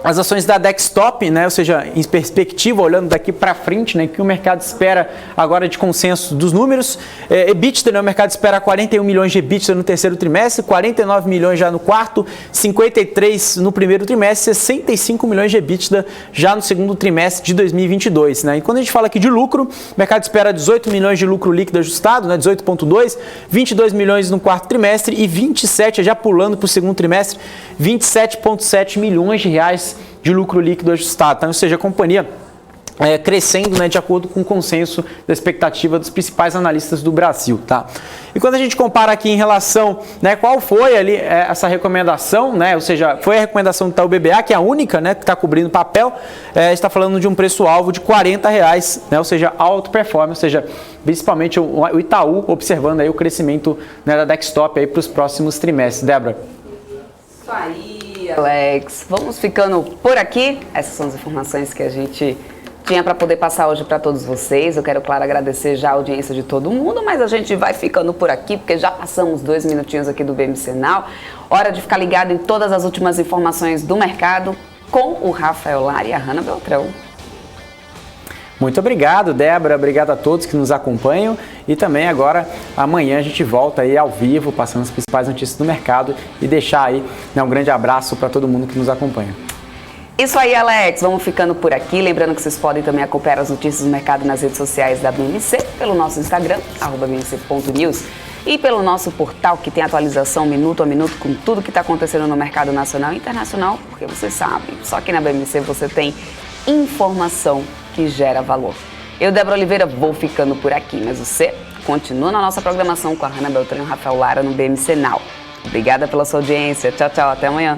as ações da Dextop, né, ou seja, em perspectiva, olhando daqui para frente, né, que o mercado espera agora de consenso dos números, EBITDA, né, o mercado espera 41 milhões de EBITDA no terceiro trimestre, 49 milhões já no quarto, 53 no primeiro trimestre, 65 milhões de EBITDA já no segundo trimestre de 2022. Né? E quando a gente fala aqui de lucro, o mercado espera 18 milhões de lucro líquido ajustado, né, 18,2, 22 milhões no quarto trimestre e 27, já pulando para o segundo trimestre, 27,7 milhões de reais de lucro líquido ajustado, tá? Ou seja, a companhia crescendo, né, de acordo com o consenso da expectativa dos principais analistas do Brasil, tá? E quando a gente compara aqui em relação, né, qual foi ali essa recomendação, né, ou seja, foi a recomendação do Itaú BBA, que é a única, né, que está cobrindo papel, está falando de um preço-alvo de R$40, né, ou seja, alto performance, ou seja, principalmente o Itaú observando aí o crescimento, né, da Dextop aí para os próximos trimestres. Débora? Isso aí, Alex. Vamos ficando por aqui. Essas são as informações que a gente tinha para poder passar hoje para todos vocês. Eu quero, claro, agradecer já a audiência de todo mundo, mas a gente vai ficando por aqui, porque já passamos 2 minutinhos aqui do BMC Now. Hora de ficar ligado em todas as últimas informações do mercado com o Rafael Lara e a Hanna Beltrão. Muito obrigado, Débora. Obrigado a todos que nos acompanham. E também agora, amanhã, a gente volta aí ao vivo, passando as principais notícias do mercado e deixar aí, né, um grande abraço para todo mundo que nos acompanha. Isso aí, Alex. Vamos ficando por aqui. Lembrando que vocês podem também acompanhar as notícias do mercado nas redes sociais da BMC, pelo nosso Instagram, @bmc.news, e pelo nosso portal, que tem atualização minuto a minuto com tudo que está acontecendo no mercado nacional e internacional, porque você sabe, só aqui na BMC você tem informação que gera valor. Eu, Débora Oliveira, vou ficando por aqui, mas você continua na nossa programação com a Hanna Beltrão e o Rafael Lara no BMC Now. Obrigada pela sua audiência. Tchau, tchau. Até amanhã.